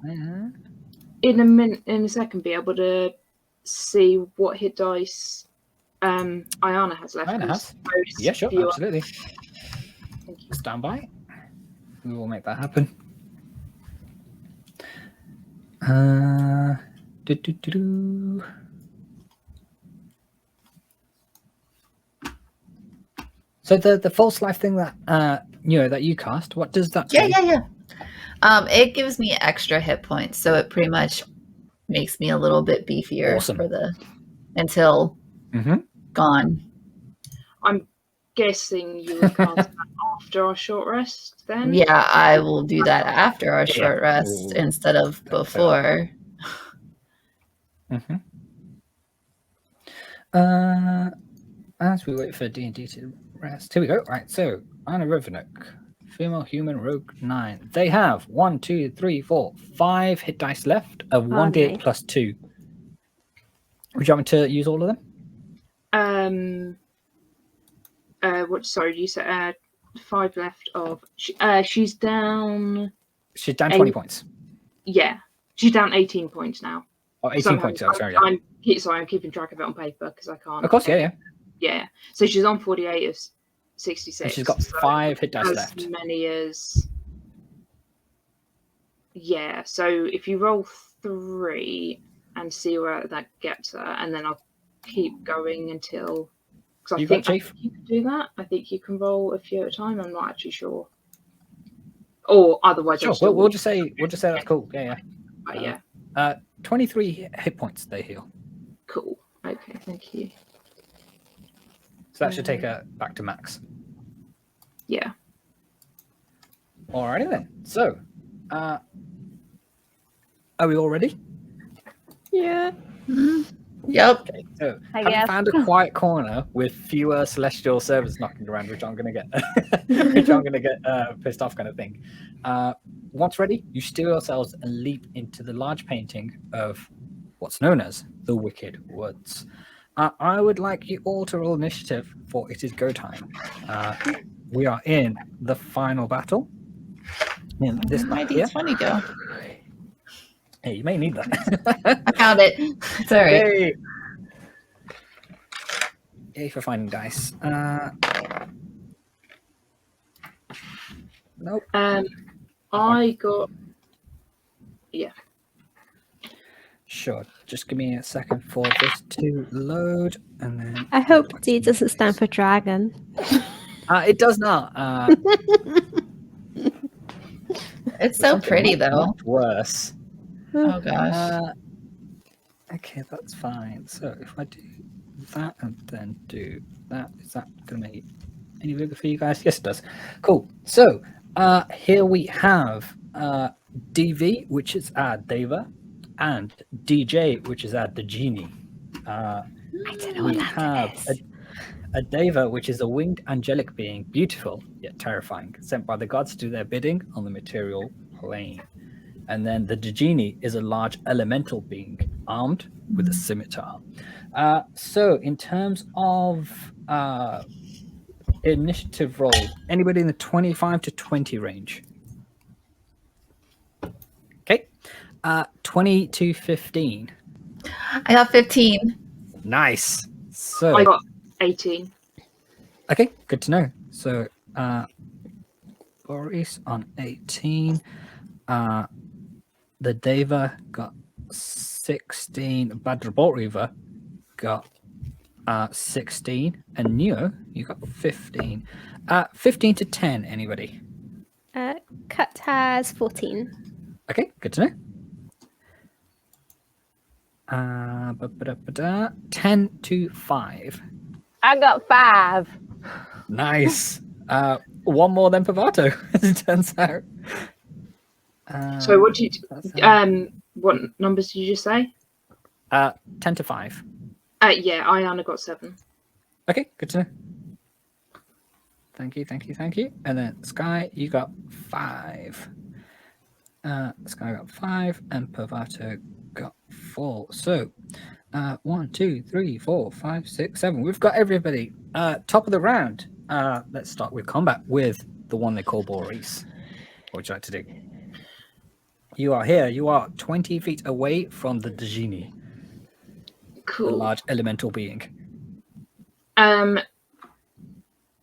in a second, be able to see what hit dice Ioun has left? Ioun has. Yeah, sure, absolutely. Stand by. We will make that happen. So the false life thing that that you cast, what does that do? Yeah. It gives me extra hit points, so it pretty much makes me a little bit beefier Awesome. for until gone. guessing you would cast that after our short rest then? Yeah, I will do that after our Yeah. short rest Ooh. instead of before. Mm-hmm. As we wait for D&D to rest, here we go. Right, so Anna Rivenook, female human rogue 9. They have 1, 2, 3, 4, 5 hit dice left of 1d8 nice. plus 2. Would you want me to use all of them? Sorry, you said 5 left of. She's down. She's down 20 8. points. Yeah, she's down 18 points now. Oh, 18 Somehow, points. Oh, sorry, yeah. I'm keeping track of it on paper because I can't. Of course, yeah. Yeah. So she's on 48 of 66. And she's got 5 hit dice as left. many as. Yeah. So if you roll 3 and see where that gets her, and then I'll keep going until. Because I think you can do that. I think you can roll a few at a time. I'm not actually sure. Or otherwise, Sure. We'll just say that's cool. Yeah. But yeah. 23 hit points they heal. Cool. Okay. Thank you. So that should take her back to max. Yeah. Alrighty then. So, are we all ready? Yeah. Yep. Okay. So, I having guess. found a quiet corner with fewer celestial servants knocking around, which I'm gonna get, pissed off, kind of thing. Once ready, you steer yourselves and leap into the large painting of what's known as the Wicked Woods. I would like you all to roll initiative, for it is go time. We are in the final battle. In this My battle here. D20 go. Hey, you may need that. I found it. It's all right. Yay. Yay for finding dice. Nope. I got. Yeah. Sure. Just give me a second for this to load, and then I hope D doesn't stand for dragon. it does not. It's so pretty though. Much worse. Oh gosh. Okay, that's fine. So if I do that and then do that, is that going to make it any bigger for you guys? Yes, it does. Cool. So here we have DV, which is Deva, and DJ, which is the Genie. I don't know We what that have is. a Deva, which is a winged angelic being, beautiful yet terrifying, sent by the gods to do their bidding on the material plane. And then the Genie is a large elemental being, armed with a scimitar. So in terms of initiative roll, anybody in the 25 to 20 range? Okay. 20 to 15. I got 15. Nice. So I got 18. okay, good to know. So Boris on 18. The Deva got 16. Badra Bolt Reaver got 16. And Neo, you got 15. 15 to 10, anybody? Cut has 14. Okay, good to know. 10 to 5. I got 5. Nice. One more than Pavato, as it turns out. So what did you? What numbers did you just say? 10 to 5. Yeah, Ioun got 7. Okay, good to know. Thank you. And then Sky, you got 5. Sky got 5, and Pavato got 4. So, 1, 2, 3, 4, 5, 6, 7. We've got everybody. Top of the round. Let's start with combat with the one they call Boris. What would you like to do? You are here. You are 20 feet away from the Genie, Cool. the large elemental being.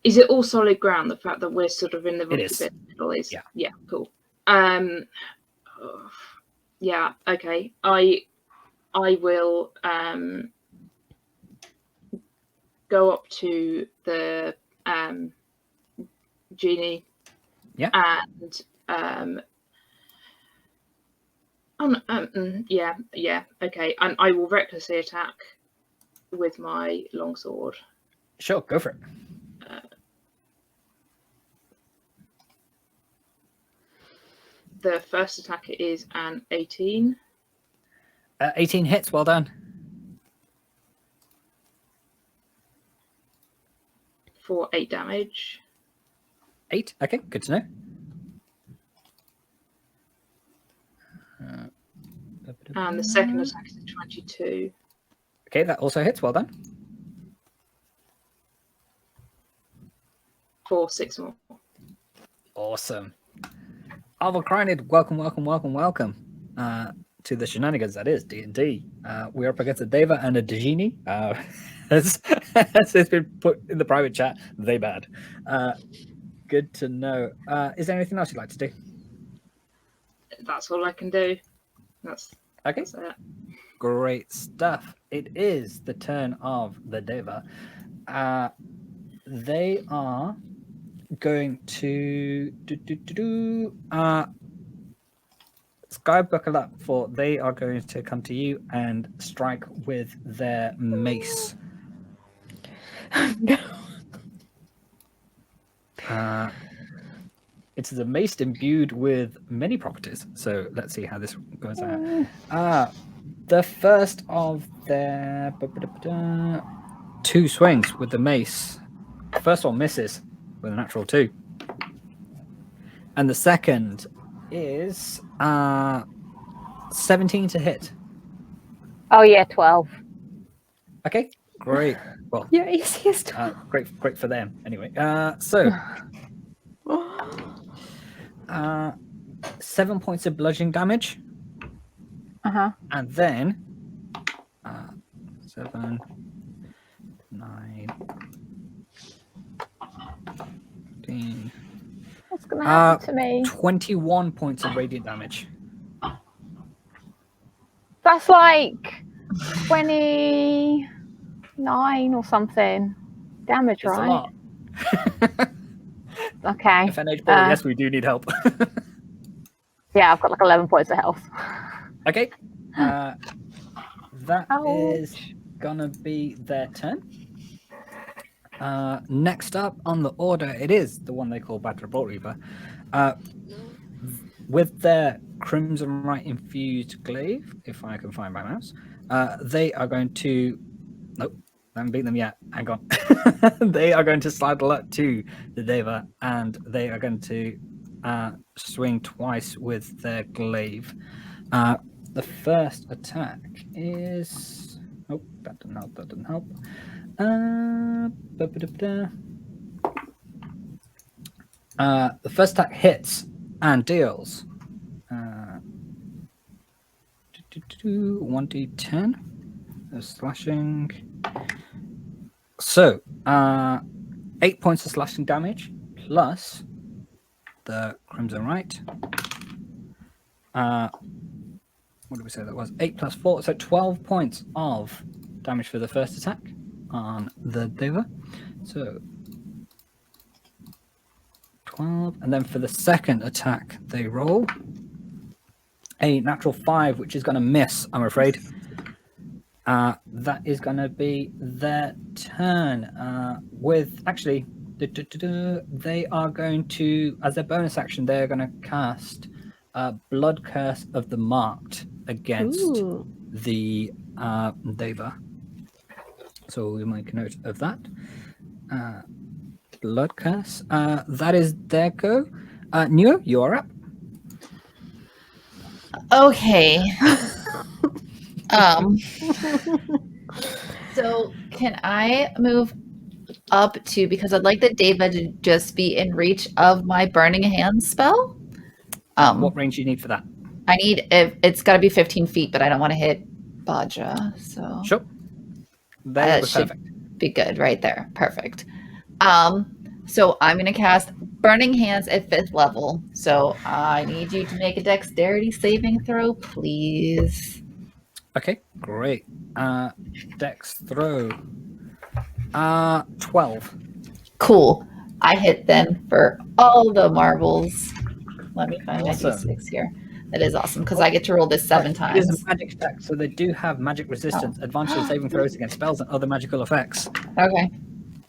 Is it all solid ground? The fact that we're sort of in the It rocky is. bit in the middle is. Yeah. Yeah. Cool. Yeah. Okay. I will go up to the Genie. Yeah. And yeah. Okay. And I will recklessly attack with my longsword. Sure, go for it. the first attack is an 18. 18 hits. Well done. For 8 damage. 8. Okay, good to know. And the second attack is a 22. Okay, that also hits. Well done. For 6 more. Awesome. Alvacrinid, welcome to the shenanigans that is D&D. We're up against a Deva and a Genie. As it's been put in the private chat, they bad. Good to know. Is there anything else you'd like to do? That's all I can do. That's Okay. That's it. Great stuff. It is the turn of the Deva. They are going to Sky, buckle up, for they are going to come to you and strike with their mace. It is a mace imbued with many properties, so let's see how this goes out. The first of their 2 swings with the mace. First one misses with a natural 2. And the second is 17 to hit. Oh yeah, 12. Okay, great. Well, Your AC is great for them. Anyway, so 7 points of bludgeoning damage, and then 7, 9, 15. What's gonna happen to me? 21 points of radiant damage. That's like 29 or something damage, It's right? a lot. Okay. FNH ball, yes, we do need help. Yeah, I've got like 11 points of health. Okay. That is Ouch. gonna be their turn. Next up on the order, it is the one they call Battle Bolt Reaver. With their Crimson Rite infused glaive, if I can find my mouse, they are going to. Nope, I haven't beaten them yet. Hang on. They are going to sidle up to the Deva, and they are going to swing twice with their glaive. The first attack is. Oh, that doesn't help. That doesn't help. The first attack hits and deals 1d10 of slashing. So 8 points of slashing damage plus the Crimson Rite. What did we say that was? 8 plus 4, so 12 points of damage for the first attack on the Deva. So 12, and then for the second attack, they roll a natural 5, which is going to miss, I'm afraid. That is going to be their turn. With actually, they are going to, as their bonus action, they are going to cast Blood Curse of the Marked against the Deva. So we'll make a note of that. Blood Curse. That is their go. Neo, you are up. Okay. So can I move up to, because I'd like the Deva to just be in reach of my Burning Hands spell? What range do you need for that? I need, it's got to be 15 feet, but I don't want to hit Baja, so Sure. That was should perfect. be good right there. Perfect. So I'm going to cast Burning Hands at 5th level. So I need you to make a dexterity saving throw, please. Okay, great. Dex throw. 12. Cool. I hit them for all the marbles. Let me find Awesome. my d6 here. That is awesome because I get to roll this 7 It times. is a magic check, so they do have magic resistance, advantage in saving throws against spells and other magical effects. Okay.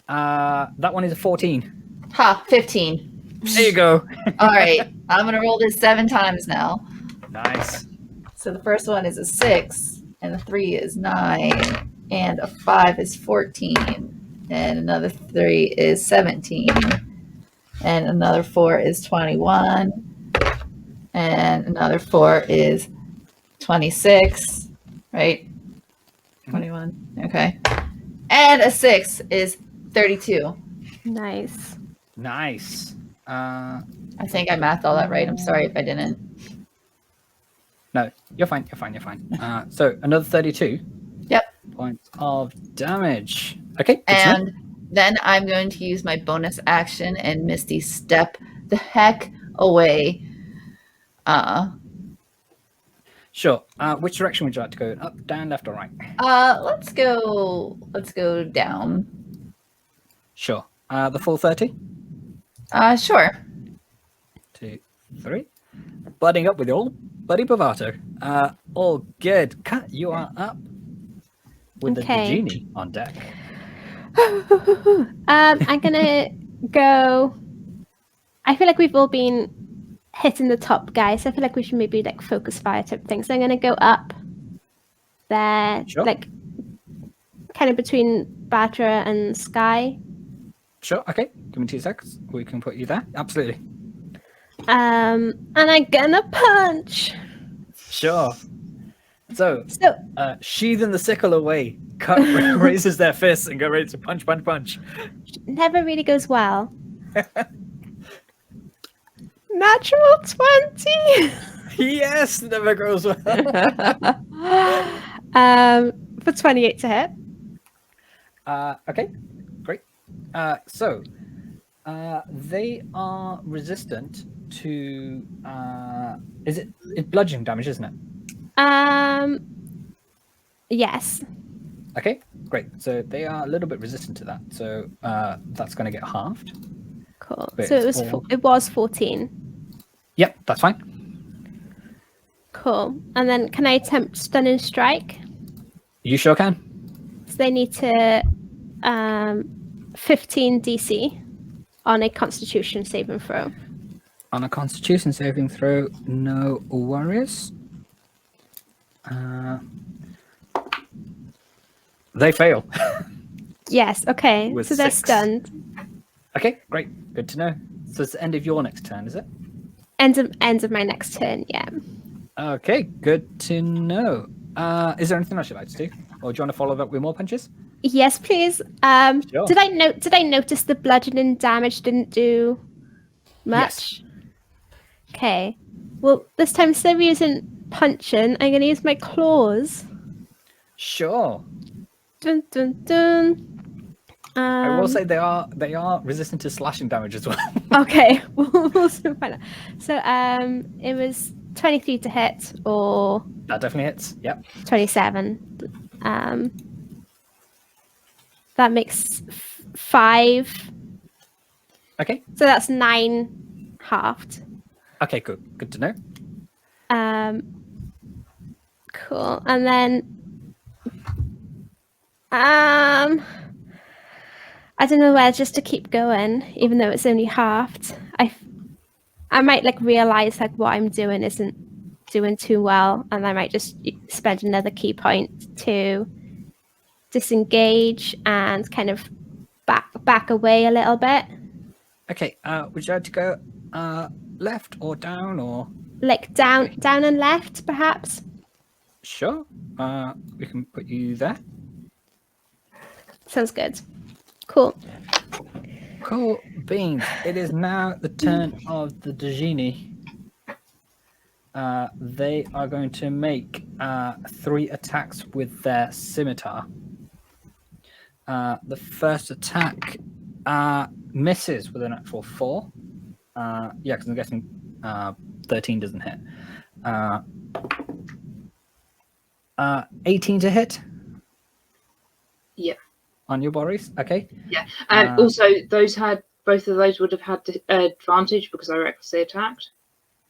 That one is a 14. Ha, 15. There you go. All right. I'm going to roll this 7 times now. Nice. So the first one is a 6, and a 3 is 9, and a 5 is 14, and another 3 is 17, and another 4 is 21, and another 4 is 26, right? 21, okay. And a 6 is 32. Nice. Nice. I think I mathed all that right. I'm sorry if I didn't. No, you're fine. You're fine. You're fine. So another 32 Yep. points of damage. Okay. good to know. And then I'm going to use my bonus action and Misty Step the heck away. Sure. Which direction would you like to go? Up, down, left, or right? Let's go down. Sure. The full 30? Sure. 2, 3. Budding up with your buddy Bavato. All good. Kat, you are up with the Okay. Genie on deck. I'm gonna go. I feel like we've all been hitting the top guys. So I feel like we should maybe like focus fire type thing. So I'm gonna go up there, Sure. like kind of between Batra and Sky. Sure. Okay. Give me 2 seconds. We can put you there. Absolutely. And I'm gonna punch. Sure. So, So sheathing the sickle away, Kat raises their fists and go ready to punch, punch, punch. never really goes well. Natural 20. Yes, never goes well. For 28 to hit. Okay, great. So, they are resistant to. It's bludgeoning damage, isn't it? Yes. Okay, great. So they are a little bit resistant to that. So that's going to get halved. Cool. But So it's it was 14. Yep, that's fine. Cool. And then can I attempt stunning strike? You sure can. So they need to 15 DC on a Constitution saving throw. On a Constitution saving throw, no worries. They fail. Yes. Okay. With So they're 6. stunned. Okay, great. Good to know. So it's the end of your next turn, is it? End of my next turn. Yeah. Okay, good to know. Is there anything else you'd like to do? Or do you want to follow that with more punches? Yes, please. Sure. Did I notice the bludgeoning damage didn't do much? Yes. Okay. Well, this time instead of using punching, I'm going to use my claws. Sure. Dun dun dun. I will say they are resistant to slashing damage as well. Okay, we'll soon find out. So it was 23 to hit or That definitely hits. Yep. 27. That makes 5. Okay. So that's 9 halved. Okay, good. Good to know. Cool. And then I don't know where just to keep going, even though it's only halved. I might like realize like what I'm doing isn't doing too well, and I might just spend another key point to disengage and kind of back away a little bit. Okay. Would you like to go left or down or? Like down and left, perhaps. Sure. We can put you there. Sounds good. Cool. Cool beans. It is now the turn of the Genie. They are going to make 3 attacks with their scimitar. The first attack misses with an actual 4. Yeah, because I'm guessing 13 doesn't hit. 18 to hit Yeah. on your Boris. Okay. Yeah. And also, both of those would have had advantage because I recklessly attacked.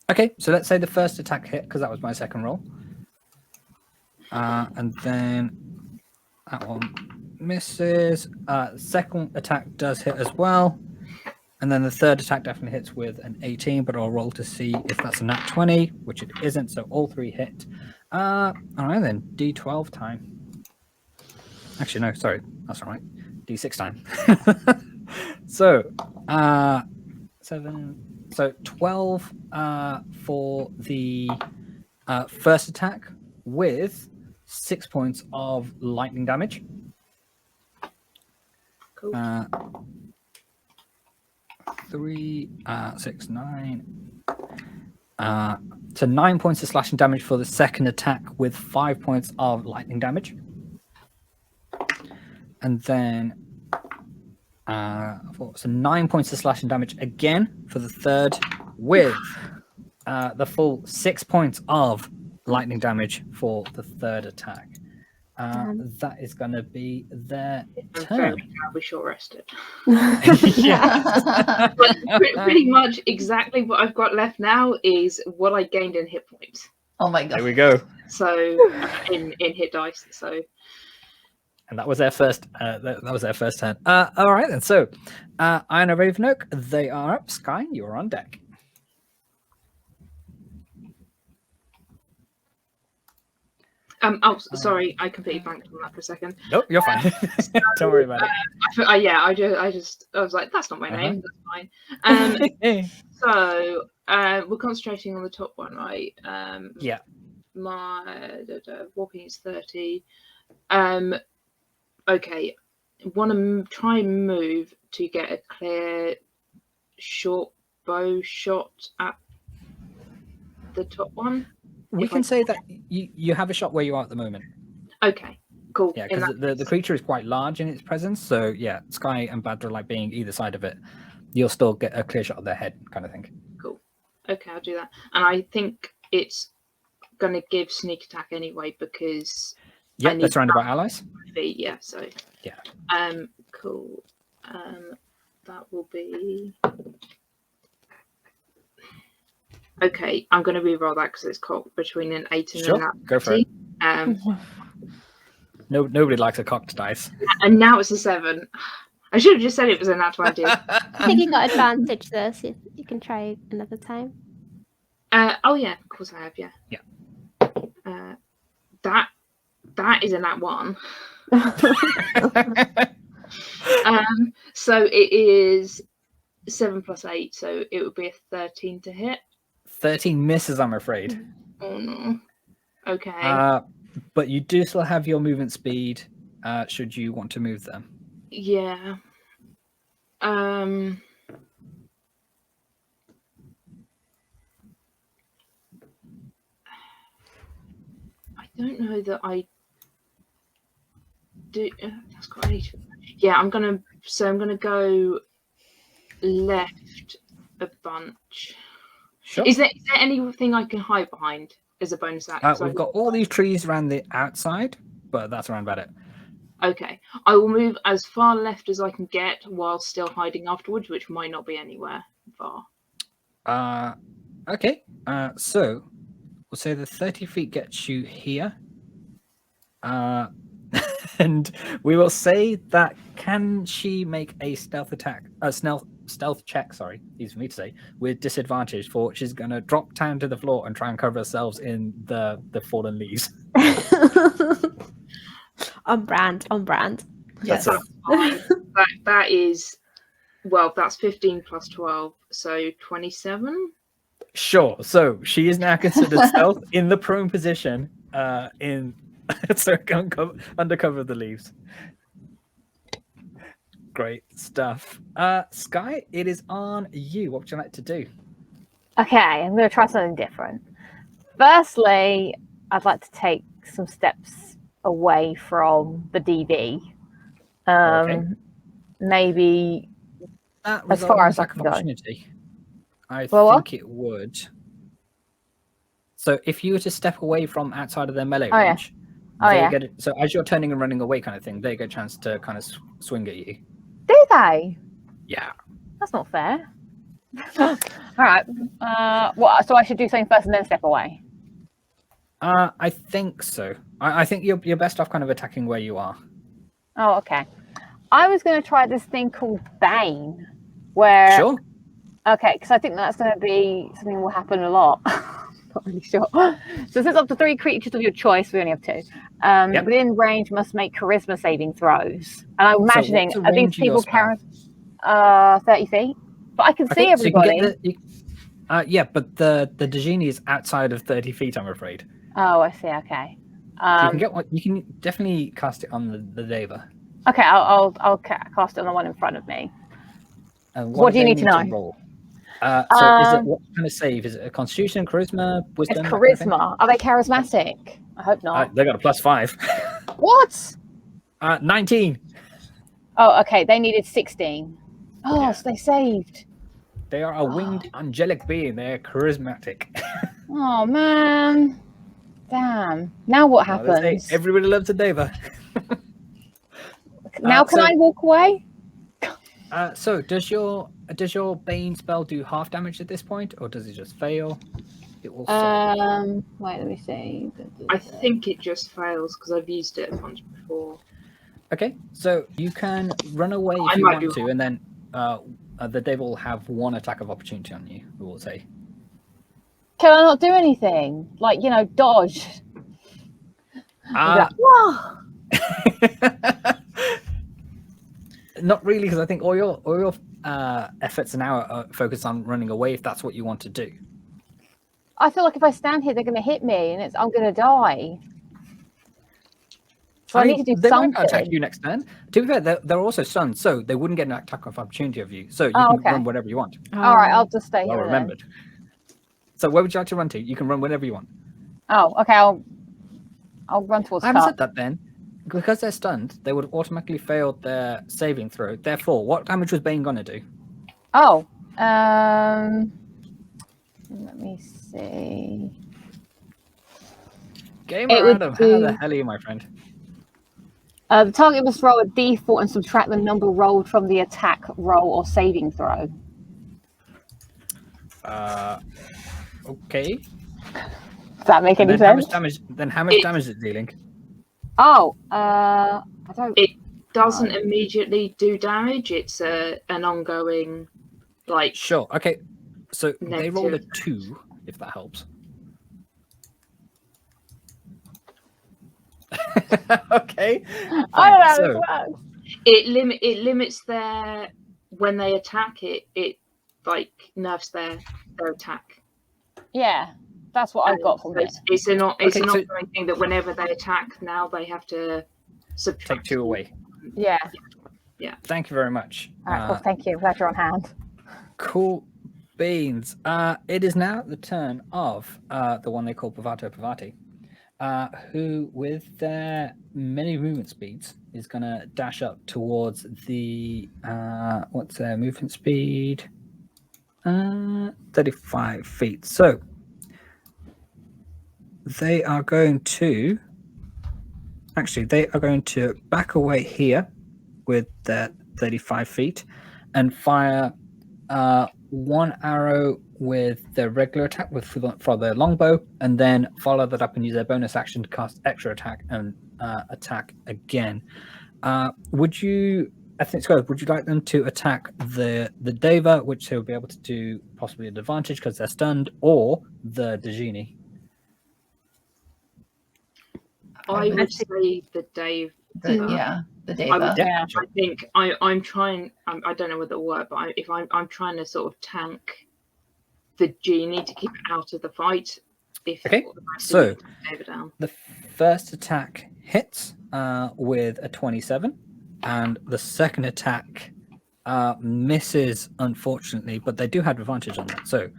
Okay, so let's say the first attack hit because that was my second roll. And then that one misses. Second attack does hit as well. And then the third attack definitely hits with an 18, but I'll roll to see if that's a nat 20, which it isn't. So all 3 hit. All right, then. D12 time. Actually, no, sorry. That's all right. D6 time. So, 7. So 12 for the first attack with 6 points of lightning damage. Cool. 3, 6, 9. So 9 points of slashing damage for the second attack with 5 points of lightning damage. And then so 9 points of slashing damage again for the third with the full 6 points of lightning damage for the third attack. That is going to be their I'm turn. very glad we short rested. Yeah. Pretty much exactly what I've got left now is what I gained in hit points. Oh my There god. we go. So in hit dice. So And that was their first. That was their first turn. All right then. So, Ioun and Ravenoak, they are up. Sky, you're on deck. sorry, I completely blanked on that for a second. Nope, you're fine. Don't worry about it. I was like, that's not my name. That's fine. So we're concentrating on the top one, right? Yeah. My walking is 30. Okay. Want to try and move to get a clear short bow shot at the top one. We can say that you have a shot where you are at the moment. Okay, cool. Yeah, because the creature is quite large in its presence. So yeah, Sky and Badra like being either side of it, you'll still get a clear shot of their head, kind of thing. Cool. Okay, I'll do that. And I think it's going to give sneak attack anyway because yeah, they're surrounded by allies. Feet, yeah. So yeah. Cool. That will be. Okay, I'm going to re-roll that because it's cocked between an 8 and Sure, a nat 20. go for it. Nobody likes a cocked dice. And now it's a 7. I should have just said it was a nat 20. I think you got advantage there, so you can try another time. Oh yeah, of course I have. Yeah. Yeah. That is a nat 1. So it is 7 plus 8, so it would be a 13 to hit. 13 misses, I'm afraid. Oh no. Okay. But you do still have your movement speed. Should you want to move them? Yeah. I don't know that I do. That's quite easy. Yeah, I'm gonna go left a bunch. Sure. Is there anything I can hide behind as a bonus action? We've got all these trees around the outside, but that's around about it. Okay, I will move as far left as I can get while still hiding afterwards, which might not be anywhere far. Okay. So we'll say the 30 feet gets you here. And we will say that can she make a stealth attack? Stealth check, sorry, easy for me to say, with disadvantage for she's going to drop down to the floor and try and cover herself in the fallen leaves. On brand. Yes. That's That is, well, that's 15 plus 12, so 27. Sure. So she is now considered stealth in the prone position. So under cover of the leaves. Great stuff. Sky, it is on you. What would you like to do? Okay, I'm going to try something different. Firstly, I'd like to take some steps away from the DB. Okay. Maybe That as was far a as I lack can of go. opportunity. I Well, what? think it would. So if you were to step away from outside of their melee Oh, yeah. range, Oh, they yeah. get it. So as you're turning and running away, kind of thing, they get a chance to kind of swing at you. Do they? Yeah. That's not fair. All right. What? So I should do something first and then step away. I think so. I think you're best off kind of attacking where you are. Oh, okay. I was going to try this thing called Bane. Where Sure. okay, because I think that's going to be something will happen a lot. Not really sure. So since up to 3 creatures of your choice, we only have 2. Yep. Within range must make charisma saving throws. And I'm imagining, what's the are these range of your people spell? carrying 30 feet? But I can see Okay, so you can everybody. get yeah, but the Genie is outside of 30 feet, I'm afraid. Oh, I see. Okay. So you can get one. You can definitely cast it on the Deva. Okay, I'll cast it on the one in front of me. What do you need to know? Roll? So is it what kind of save? Is it a Constitution, Charisma, It's Wisdom? that kind of thing? charisma. Are they charismatic? I hope not. They got a +5. What? 19. Oh, okay. They needed 16. Oh, Yeah. so they saved. They are a winged angelic being. They're charismatic. Oh man. Damn. Now what Well, they say happens? everybody loves a Deva. Now can I walk away? So does your Bane spell do half damage at this point, or does it just fail? It will fail. Wait, let me see. I think it just fails because I've used it once before. Okay, so you can run away I if you might be want to, and then the devil will have 1 attack of opportunity on you, we will say. Can I not do anything? Like, dodge. Whoa. Not really, because I think all your efforts now are focused on running away if that's what you want to do. I feel like if I stand here, they're going to hit me, and I'm going to die. So I need to do they something. might not attack you next turn. To be fair, they're also stunned, so they wouldn't get an attack of opportunity of you. So you can run whatever you want. All right, I'll just stay Well here. remembered. So where would you like to run to? You can run whenever you want. Oh, okay. I'll run towards. I haven't said that then. Because they're stunned, they would have automatically failed their saving throw. Therefore, what damage was Bane gonna do? Oh, let me see. Gamer Adam, how the hell are you, my friend? The target must roll a d4 and subtract the number rolled from the attack roll or saving throw. Okay. Does that make any sense? How much damage is it dealing? Oh, I don't. It doesn't immediately do damage. It's an ongoing, like. Sure. Okay. So they rolled a negative. 2, if that helps. Okay. I don't know how So, this works. It limits their when they attack. It like nerfs their attack. Yeah, that's what I got from it. It's an Okay, ongoing thing that whenever they attack, now they have to subtract take 2 away. Yeah. Thank you very much. All right. Well, thank you. Pleasure on hand. Cool beans. It is now the turn of the one they call Pavato Pavati, who, with their many movement speeds, is going to dash up towards the what's their movement speed? 35 feet. So they are going to back away here with their 35 feet and fire 1 arrow with their regular attack for their longbow, and then follow that up and use their bonus action to cast extra attack and attack again. Would you like them to attack the Deva, which they will be able to do possibly at advantage because they're stunned, or the Genie? I would say the Dave. The Deva. Yeah. I think I'm trying. I don't know whether it'll work, but I'm trying to sort of tank the Genie to keep it out of the fight. So the first attack hits with a 27, and the second attack misses, unfortunately, but they do have advantage on that. So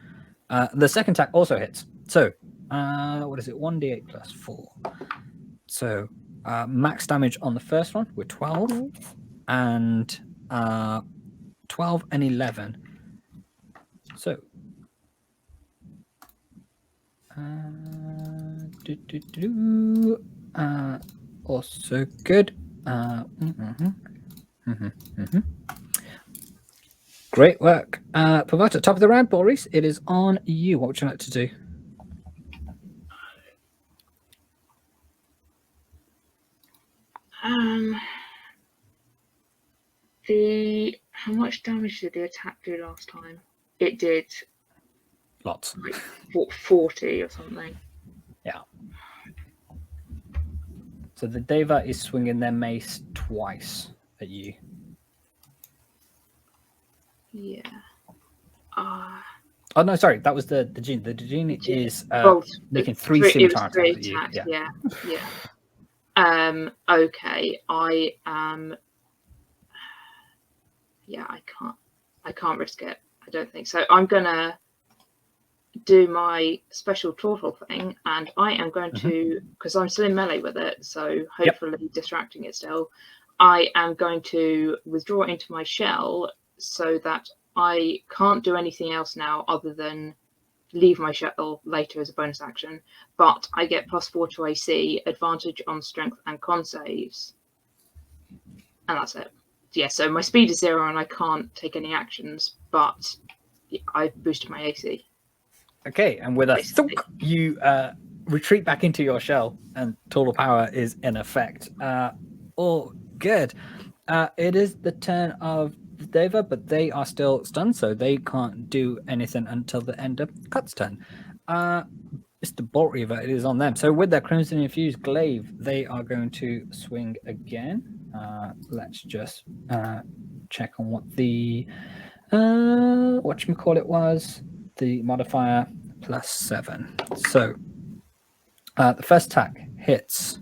the second attack also hits. So what is it? 1d8 plus 4. So max damage on the first one with 12, and 12 and 11. So also good. Great work. Pavata, top of the round, Boris. It is on you. What would you like to do? How much damage did the attack do last time? It did Lots. like 40 or something. Yeah. So the Deva is swinging their mace twice at you. Yeah. Oh no, sorry, that was the Genie. The Genie is Both. making three It was scimitar three attacks at you. attacks. Yeah. Yeah. Okay. I am. Yeah, I can't risk it. I don't think so. I'm gonna do my special turtle thing, and I am going to, because I'm still in melee with it, so hopefully distracting it still. I am going to withdraw into my shell so that I can't do anything else now other than leave my shell later as a bonus action. But I get +4 to AC, advantage on strength and con saves, and that's it. Yeah, so my speed is 0 and I can't take any actions, but I boosted my AC. Okay, and with a thunk, you retreat back into your shell, and total power is in effect. All good. It is the turn of the Deva, but they are still stunned, so they can't do anything until the end of Cut's turn. Mr. Bolt Reaver, it is on them. So with their Crimson Infused Glaive, they are going to swing again. Let's just check on what the whatchamacallit was. The modifier +7. So the first attack hits.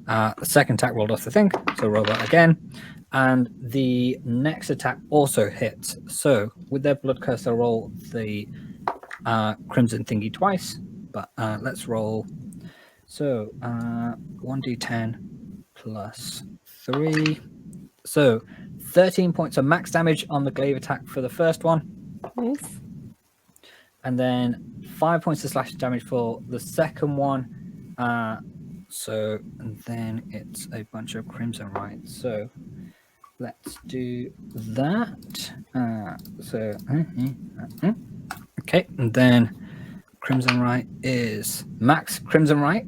The second attack rolled off the thing, so roll that again. And the next attack also hits. So with their blood curse, they'll roll the crimson thingy twice. But let's roll. So 1d10 +3. So 13 points of max damage on the glaive attack for the first one. Nice. And then 5 points of slashing damage for the second one. And then it's a bunch of crimson right. So let's do that. Okay, and then crimson right is max crimson right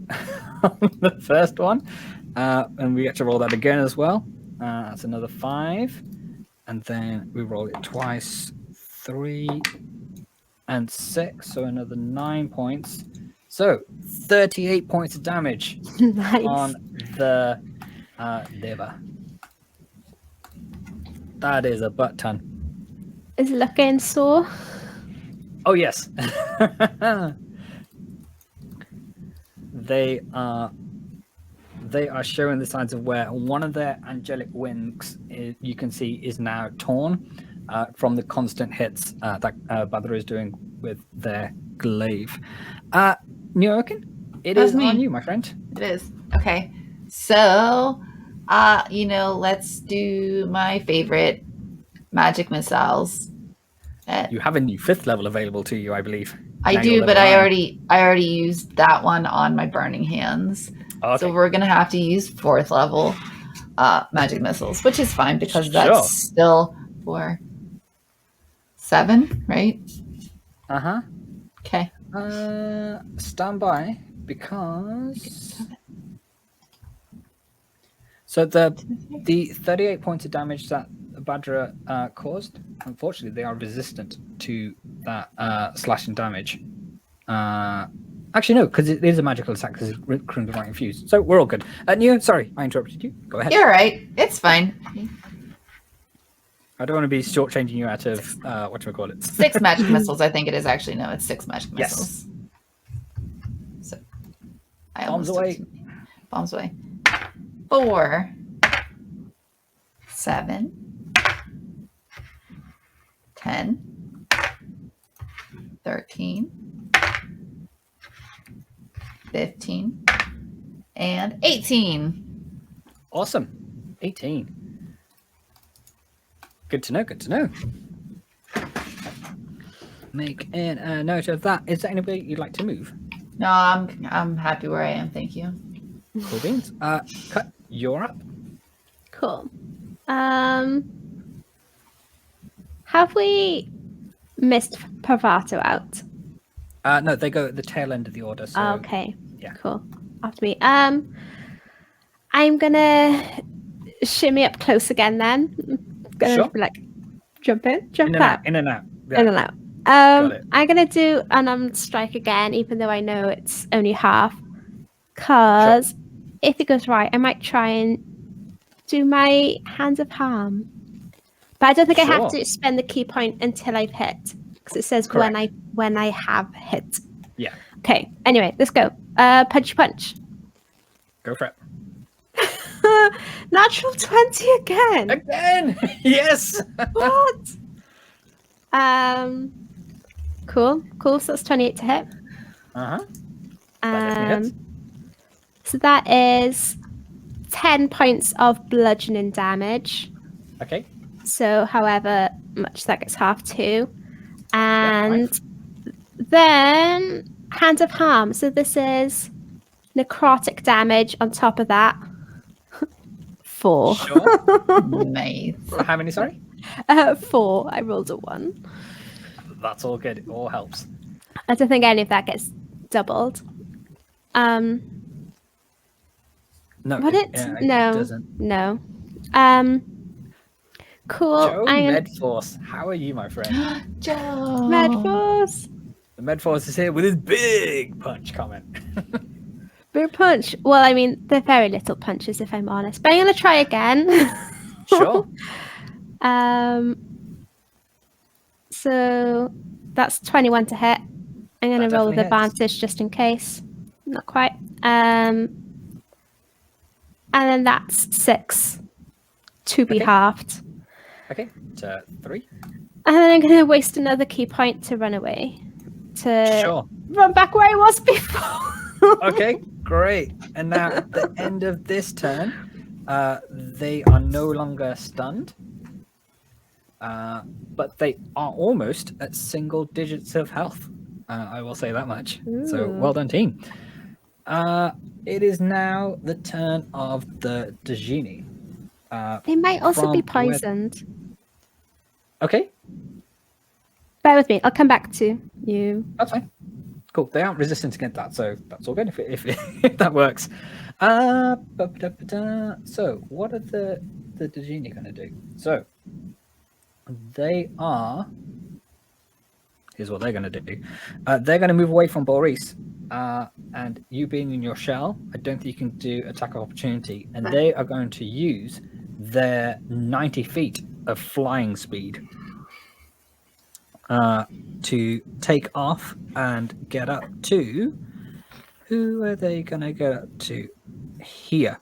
on the first one. And we get to roll that again as well. That's another 5. And then we roll it twice. 3 and 6, so another 9 points. So 38 points of damage Nice. on the Deva. That is a butt ton. Is looking sore? Oh yes. They are showing the signs of wear. One of their angelic wings, you can see, is now torn from the constant hits that Badr is doing with their glaive. Nyokin, it is on you, my friend. It is. Okay. So, let's do my favorite magic missiles. You have a new 5th level available to you, I believe. I Now do, you're but level I already used that one on my burning hands. Okay. So we're gonna have to use 4th level magic missiles, which is fine because that's still for 7, right? Uh-huh. Okay. Stand by, because so the 38 points of damage that Badra caused, unfortunately they are resistant to that slashing damage. Actually no, because it is a magical attack because it's crimson right infused, so we're all good. Neo, sorry I interrupted you, go ahead. You're right, it's fine. I don't want to be shortchanging you out of whatchamacallit. 6 magic missiles, I think it is actually. No, it's 6 magic missiles. So I Bombs almost away. Bombs away. 4, 7, 10, 13, 15, and 18. Awesome. 18. Good to know, good to know. Make a note of that. Is there anybody you'd like to move? No, I'm happy where I am, thank you. Cool beans. Cut, you're up. Cool. Have we missed Parvato out? No, they go at the tail end of the order. So, Okay. yeah. Cool. After me. I'm gonna shimmy up close again then. gonna Sure. be like, jump in, jump In and out, out. In and out. Yeah. in and out. Got it. I'm gonna do an unarmed strike again, even though I know it's only half. Cause if it goes right, I might try and do my Hands of Harm. But I don't think I have Sure. to spend the key point until I've hit, because it says Correct. when I have hit. Yeah. Okay. Anyway, let's go. Punch. Go for it. Natural 20 again. Again. Yes. What? Cool. So that's 28 to hit. Uh-huh. That definitely hits. So that is 10 points of bludgeoning damage. Okay. So however much that gets half to. Yeah, And then Hands of Harm. So this is necrotic damage on top of that. 4. Sure. Nice. How many, sorry? 4. I rolled a 1. That's all good. It all helps. I don't think any of that gets doubled. No. Would it? No. doesn't. No. Cool. Joe Medforce. How are you, my friend? Joe. Medforce. The Medforce is here with his big punch comment. Big punch. Well, I mean, they're very little punches, if I'm honest. But I'm going to try again. Sure. So that's 21 to hit. I'm going That to roll with definitely hits. advantage just in case. Not quite. And then that's 6 to be Okay. halved. Okay. 3. And then I'm going to waste another key point to run away. To Sure. run back where I was before. Okay. Great. And now at the end of this turn, they are no longer stunned. But they are almost at single digits of health. I will say that much. So Ooh. well done, team. It is now the turn of the Genie. They might also be From where- poisoned. Okay, Bear with me. I'll come back to you. that's fine. Cool. They aren't resistant against that, so that's all good if if that works. So what are the Genie going to do? So they are. Here's what they're going to do. They're going to move away from Boris. And you being in your shell, I don't think you can do attack of opportunity. And they are going to use their 90 feet of flying speed to take off and get up to... Who are they going to go up to? Here.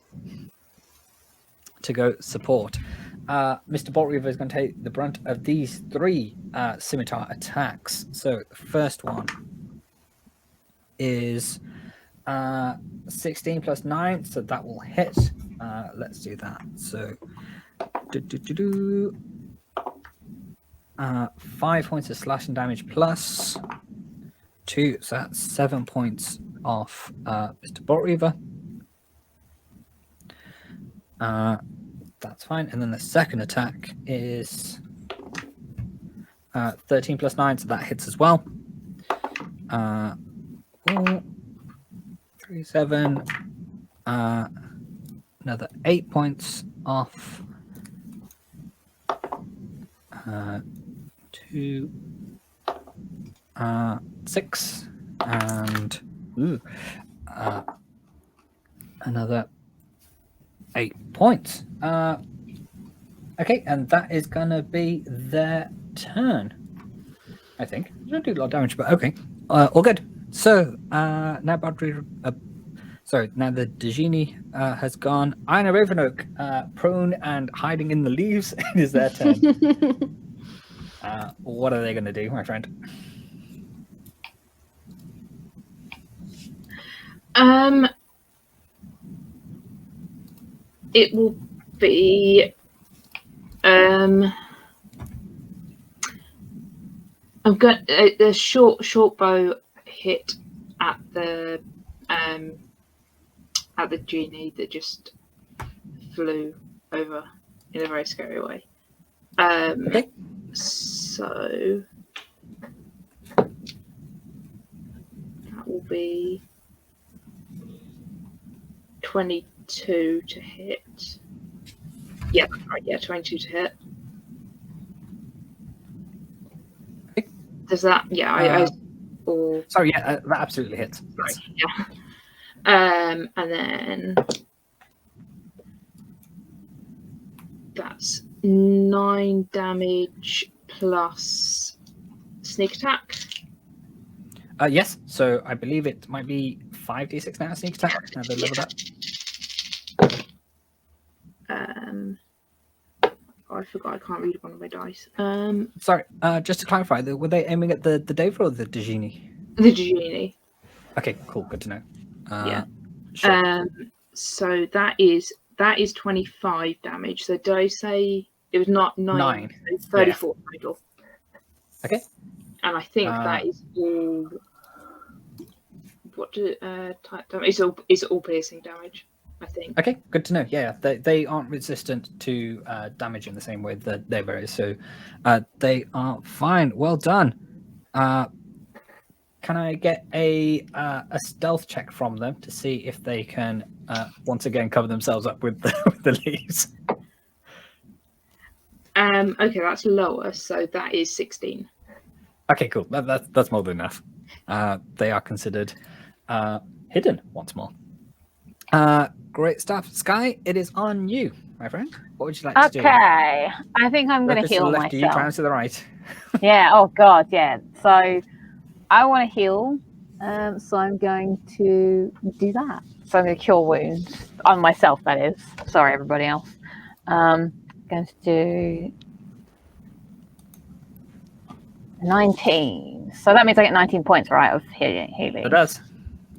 To go support. Mr. Boltreaver is going to take the brunt of these 3 scimitar attacks. So the first one is 16 plus 9, so that will hit. Let's do that. So 5 points of slashing damage plus 2, so that's 7 points off Mr. Boltreaver. That's fine. And then the second attack is 13 plus 9, so that hits as well. 3, 7. Another 8 points off. 2, 6, and another 8 points. Okay, and that is gonna be their turn. I think. They don't do a lot of damage, but okay. All good. So now now the Genie has gone. Ioun Ravenoak, prone and hiding in the leaves. It is their turn. What are they going to do, my friend? It will be. I've got a short bow hit at the Genie that just flew over in a very scary way. Okay. So that will be 22 to hit. Yeah, that's right. Yeah, 22 to hit. Does that? Yeah, or Sorry, yeah, that absolutely hits. Yes. yeah. And then that's 9 damage plus sneak attack. Yes, so I believe it might be 5d6 now, sneak attack. Now they leveled up. I forgot I can't read one of my dice. Sorry, just to clarify, were they aiming at the Dave or the Genie? The Genie. Okay, cool, good to know. Yeah. Sure. So that is 25 damage. So did I say it was not 9? So 34 total. Okay. And I think that is all. What do type damage? It's all piercing damage, I think. Okay, good to know. Yeah, they aren't resistant to damage in the same way that they were, so they are fine. Well done. Can I get a stealth check from them to see if they can once again cover themselves up with the leaves? Okay, that's lower, so that is 16. Okay, cool. That's more than enough. They are considered hidden once more. Great stuff. Sky, it is on you, my friend. What would you like to do? Okay, I think I'm going to heal left, myself. you to the right. Yeah. Oh God. Yeah. So I want to heal. So I'm going to do that. So I'm going to cure wounds on myself. That is. Sorry, everybody else. Going to do 19. So that means I get 19 points, right, of healing. It does.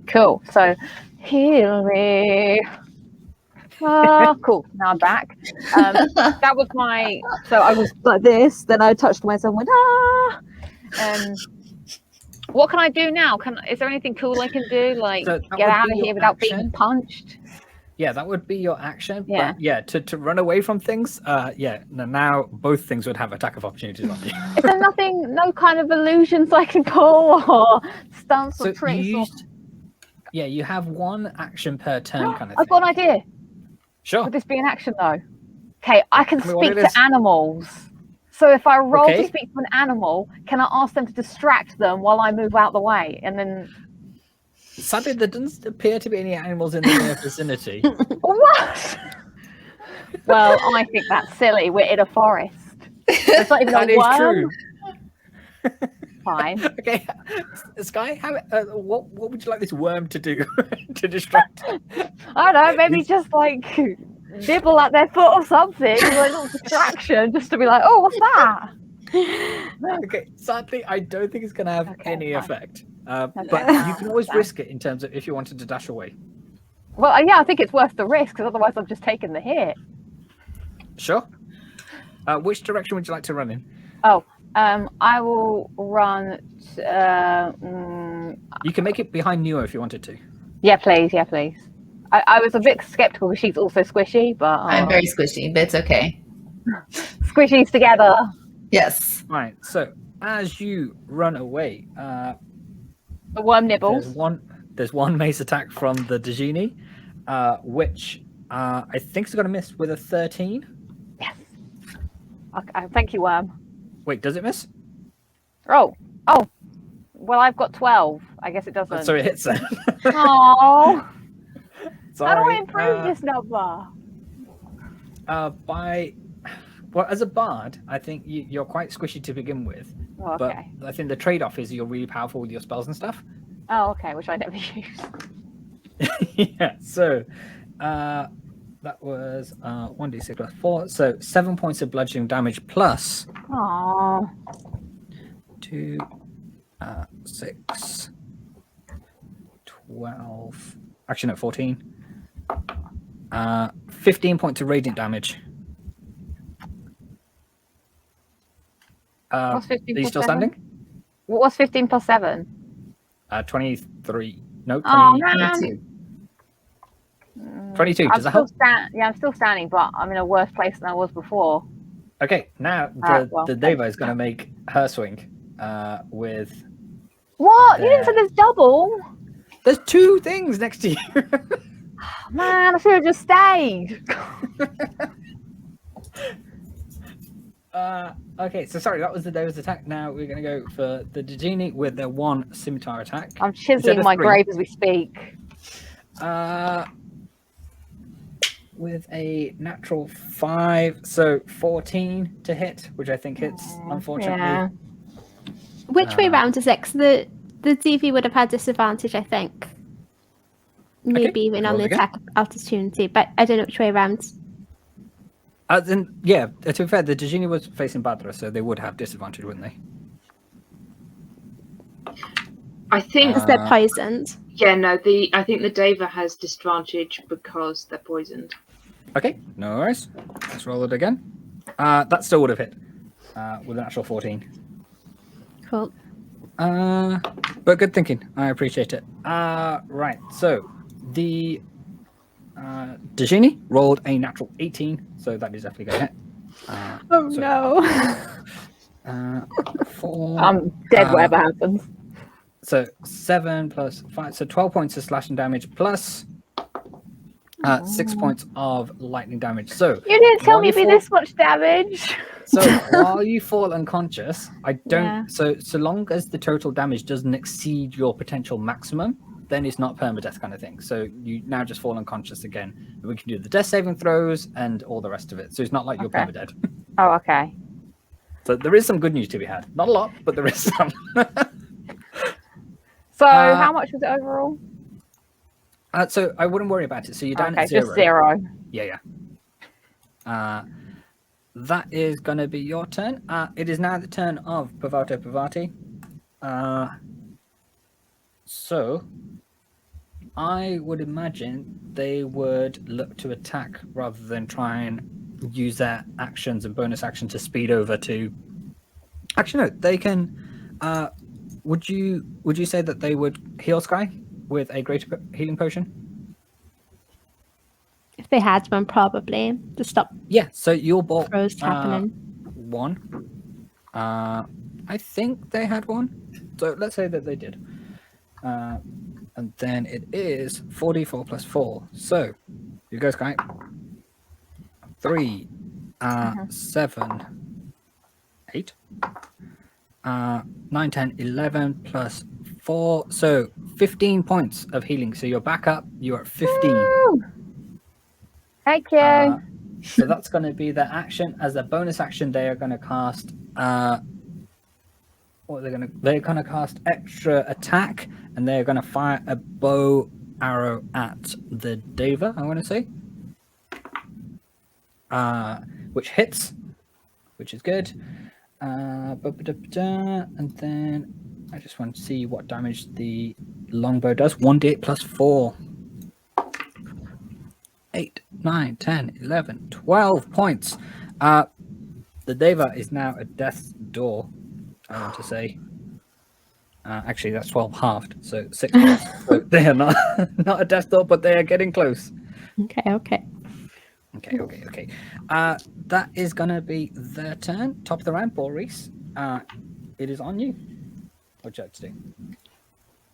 Cool. So heal me. Oh, cool. Now I'm back. That was my. So I was like this. Then I touched myself and went ah. What can I do now? Is there anything cool I can do? Like So get out of here without being punched? Yeah, that would be your action. Yeah. But yeah, to run away from things, now both things would have attack of opportunities on you. Is there nothing, no kind of illusions I can pull or stunts or So tricks? you have one action per turn kind of I've thing. got an idea. Sure. Would this be an action though? Okay, I can Tell me what speak it to is. animals. So if I roll Okay. to speak to an animal, can I ask them to distract them while I move out the way? And then Sadly, there doesn't appear to be any animals in the near vicinity. what? Well, I think that's silly. We're in a forest. It's not even That a is worm. true. Fine. Okay, Sky, what would you like this worm to do to distract? I don't know, maybe just like nibble at their foot or something, like a little distraction, just to be like, oh, what's that? Okay, sadly, I don't think it's going to have any fine. effect. Okay, But you can always fine. risk it in terms of if you wanted to dash away. Well, yeah, I think it's worth the risk because otherwise I've just taken the hit. Sure. Which direction would you like to run in? Oh, I will run. You can make it behind Nua if you wanted to. Yeah, please. Yeah, please. I was a bit skeptical because she's also squishy, but I'm very squishy, but it's okay. squishies together. Yes. Right. So as you run away, The worm nibbles. there's one mace attack from the Genie, which I think is going to miss with a 13. Yes. Okay, thank you, worm. Wait, does it miss? Oh. Well, I've got 12. I guess it doesn't. So it hits then. Oh. Sorry. How do I improve this number? As a bard, I think you're quite squishy to begin with. Oh, okay. But I think the trade-off is you're really powerful with your spells and stuff. Oh, okay, which I never use. Yeah, so that was 1d6 plus 4. So 7 points of bludgeoning damage plus Oh. 2, 6, 12. Actually, no, 14. 15 points of radiant damage. What's 15 Are you plus still 7? standing? What's 15 plus 7? 23. No, 20, Oh, man. 22. 22. I'm Does that help? I'm still standing, but I'm in a worse place than I was before. Okay, now the Deva is going to make her swing with... What? You didn't say there's double? There's 2 things next to you. Man, I should have just stayed. Okay, so sorry, that was the Deva's attack. Now we're going to go for the Genie with their 1 scimitar attack. I'm Instead chiseling of my 3, grave as we speak. with a natural 5, so 14 to hit, which I think hits, unfortunately. Yeah. Which way round is it? 'Cause the DV would have had disadvantage, I think. Maybe even on roll the again. attack opportunity, but I don't know which way around. Then, yeah, to be fair, the Genie was facing Badra, so they would have disadvantage, wouldn't they? I think. Because they're poisoned. Yeah, no. I think the Deva has disadvantage because they're poisoned. Okay, no worries. Let's roll it again. That still would have hit with an actual 14. Cool. But good thinking. I appreciate it. Right, so the Genie rolled a natural 18, so that is definitely going to hit. Oh so, no. 4. I'm dead whatever happens. So 7 plus 5, so 12 points of slashing damage plus 6 points of lightning damage. So You didn't tell while me you it'd be fall- this much damage. So while you fall unconscious, I don't. Yeah. So long as the total damage doesn't exceed your potential maximum, then it's not permadeath kind of thing. So you now just fall unconscious again. And we can do the death saving throws and all the rest of it. So it's not like you're Okay. permadead. Oh, okay. So there is some good news to be had. Not a lot, but there is some. So how much was it overall? So I wouldn't worry about it. So you're down Okay, at 0. just 0. Yeah. That is going to be your turn. It is now the turn of Pavato Pavati. So I would imagine they would look to attack rather than try and use their actions and bonus action to speed over to. Actually, no. They can. Would you say that they would heal Sky with a greater healing potion? If they had one, probably to stop Yeah. So your ball throws happening. 1. I think they had 1. So let's say that they did. And then it is 4d4 plus 4. So you go, Sky. 3, 7, 8, 9, 10, 11 plus 4. So 15 points of healing. So you're back up. You're at 15. Woo! Thank you. So that's going to be their action. As a bonus action, they are going to cast. They're going to cast extra attack, and they're going to fire a bow arrow at the Deva. I want to say, which hits, which is good. And then I just want to see what damage the longbow does. 1d8 plus 4. 8, 9, 10, 11, 12 points. The Deva is now at death's door, I want to say. Actually, that's 12 halved, so 6 points. So they are not at death's door, but they are getting close. Okay. Okay. That is going to be their turn. Top of the round, Boris. It is on you. What would you like to do?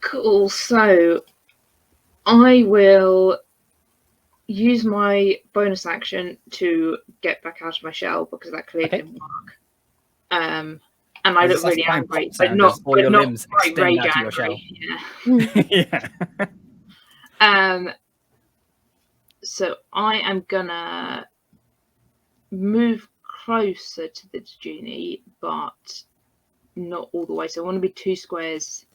Cool. So I will use my bonus action to get back out of my shell because that clearly didn't work. And I look really angry, but not quite rage angry. Yeah. So I am gonna move closer to the Genie, but not all the way. So I want to be 2 squares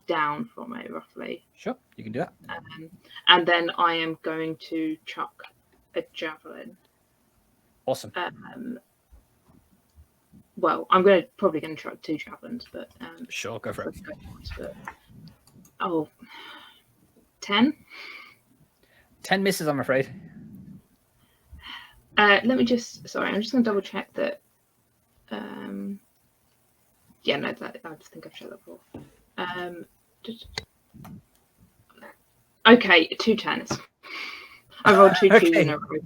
down from it, roughly. Sure, you can do that. And then I am going to chuck a javelin. Awesome. Well, I'm probably going to chuck 2 javelins, but Sure, go for it. But, 10. 10 misses, I'm afraid. Let me just. Sorry, I'm just going to double check that. Yeah, no, that I think I've checked that before. Okay, 2 10s. I rolled 2 2s in a row.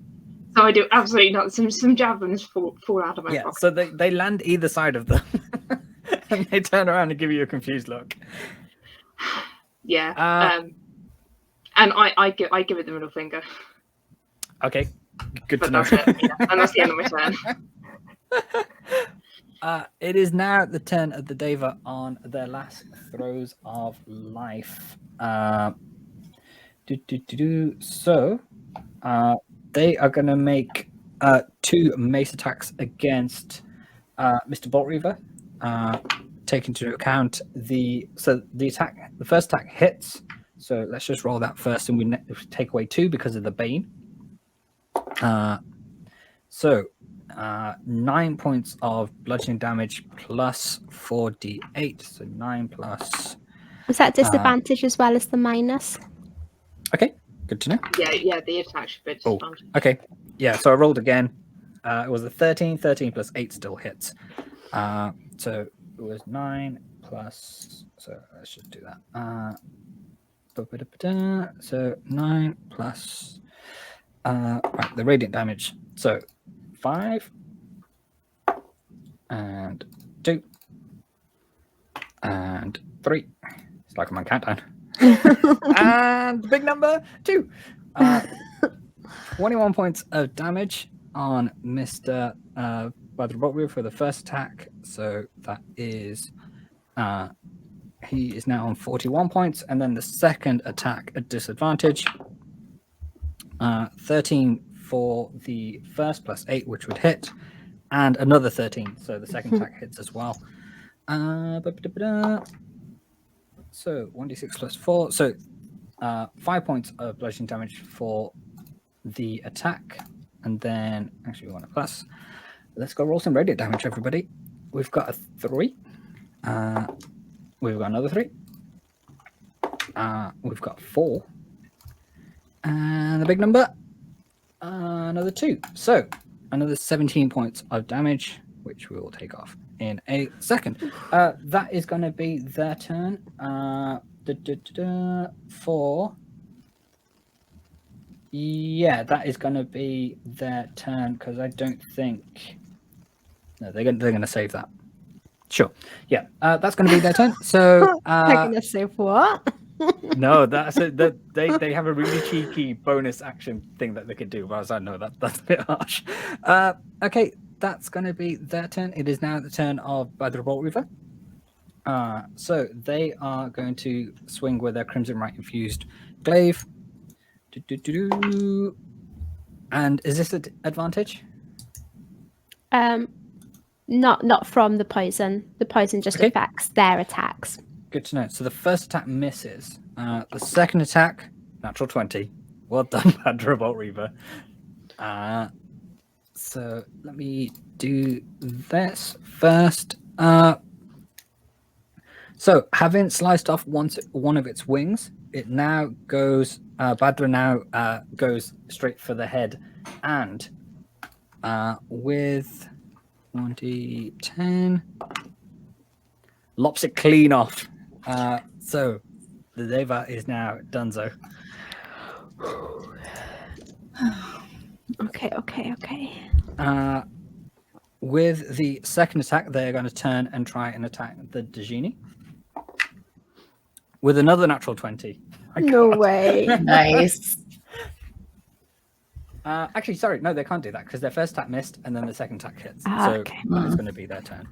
So I do absolutely not. Some javelins fall out of my pocket. So they land either side of them. And they turn around and give you a confused look. Yeah. And I give it the middle finger. Okay. Good But to know. that's it. Yeah. And that's the end of my turn. It is now the turn of the Deva on their last throws of life. So, they are going to make 2 mace attacks against Mr. Bolt Reaver. Take into account the first attack hits. So let's just roll that first, and we take away 2 because of the Bane. 9 points of bludgeoning damage plus 4d8. So 9 plus. Was that disadvantage as well as the minus? Okay, good to know. Yeah, the attack should be disadvantage. Okay, yeah. So I rolled again. It was a 13. 13 plus 8 still hits. So it was 9 plus. So let's just do that. So 9 plus. Right, the radiant damage. So 5 and 2 and 3. It's like I'm on countdown. And the big number 2. 21 points of damage on Mr. Badrobotru for the first attack. So that is he is now on 41 points, and then the second attack at disadvantage. 13 for the first plus 8, which would hit, and another 13. So the second attack hits as well. So 1d6 plus 4. So 5 points of bludgeoning damage for the attack. And then, actually, we want a plus. Let's go roll some radiant damage, everybody. We've got a 3. We've got another 3. We've got 4. And the big number, another 2. So another 17 points of damage, which we will take off in a second. That is going to be their turn. For that is going to be their turn, because I don't think they're going to save that. Sure, yeah, that's going to be their turn. So They're gonna save what? no, that's it. They have a really cheeky bonus action thing that they could do. Whereas I know that's a bit harsh. Okay, that's going to be their turn. It is now the turn of Badr Bolt Reaver. So they are going to swing with their Crimson Right infused glaive. And is this an advantage? Not from the poison. The poison just affects their attacks. Good to know. So the first attack misses. The second attack, natural 20. Well done, Badr Bolt Reaver. So let me do this first. So having sliced off one of its wings, it now goes. Badr now goes straight for the head, and with 1d10, lops it clean off. So the Deva is now donezo. Okay. With the second attack, they're going to turn and try and attack the Genie. With another natural 20. No way. Nice. Actually, sorry, no, they can't do that because their first attack missed and then the second attack hits. Okay. That is going to be their turn.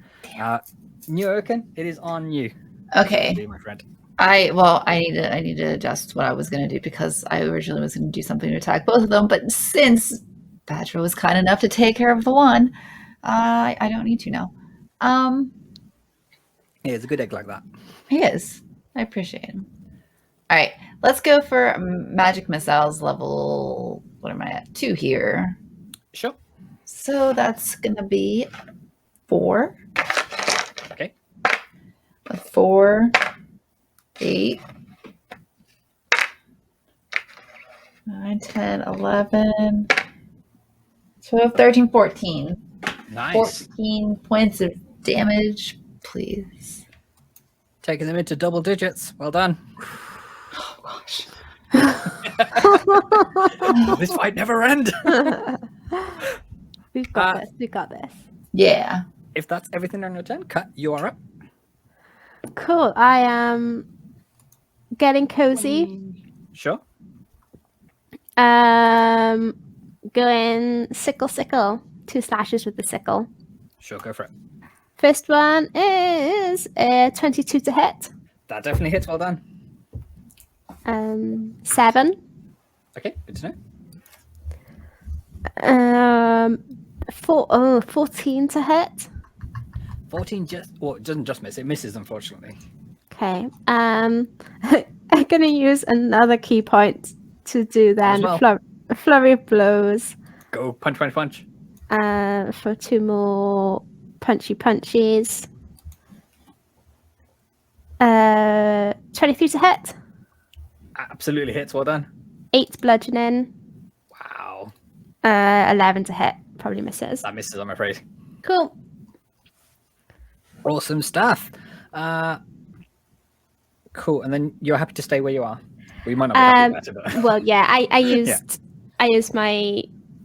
New Oaken, it is on you. Okay. My friend. I need to adjust what I was going to do, because I originally was going to do something to attack both of them, but since Badger was kind enough to take care of the one, I don't need to now. Yeah, it's a good egg like that. He is. I appreciate him. All right, let's go for magic missiles level. What am I at? 2 here. Sure. So that's gonna be 4. Okay. 4, 8, 9, 10, 11, 12, 13, 14. Nice. 14 points of damage, please. Taking them into double digits. Well done. Oh gosh. This fight never end. We've got this. We got this. Yeah. If that's everything on your turn, Cut, you are up. Cool. I am getting cozy. Sure. Going sickle. 2 slashes with the sickle. Sure, go for it. First one is 22 to hit. That definitely hits. Well done. 7. Okay, good to know. 14 to hit. 14 just, well, it doesn't just miss. It misses, unfortunately. Okay. I'm gonna use another key point to do then well. flurry of blows. Go punch, punch, punch. For 2 more punchy punches. 23 to hit. Absolutely hits. Well done. 8 bludgeoning. Wow. 11 to hit. Probably misses. That misses, I'm afraid. Cool. Awesome stuff. Cool. And then you're happy to stay where you are. We might not be happy about it, but... Well, yeah, I used my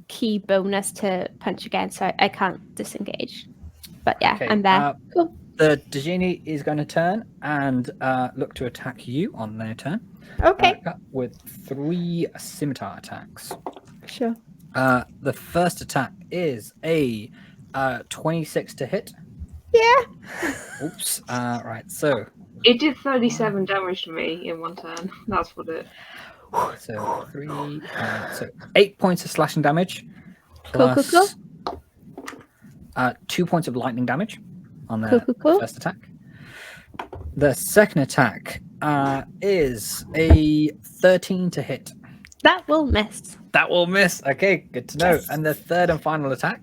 key bonus to punch again, so I can't disengage. But yeah, Okay, I'm there. Cool. The Genie is going to turn and look to attack you on their turn. Okay. With 3 scimitar attacks. Sure. The first attack is a 26 to hit. Yeah. Oops. Right, so... It did 37 damage to me in one turn. That's what it... So 3... so 8 points of slashing damage. Plus, Cool. 2 points of lightning damage on the Cool. first attack. The second attack is a 13 to hit. That will miss. That will miss. Okay, good to know. And the third and final attack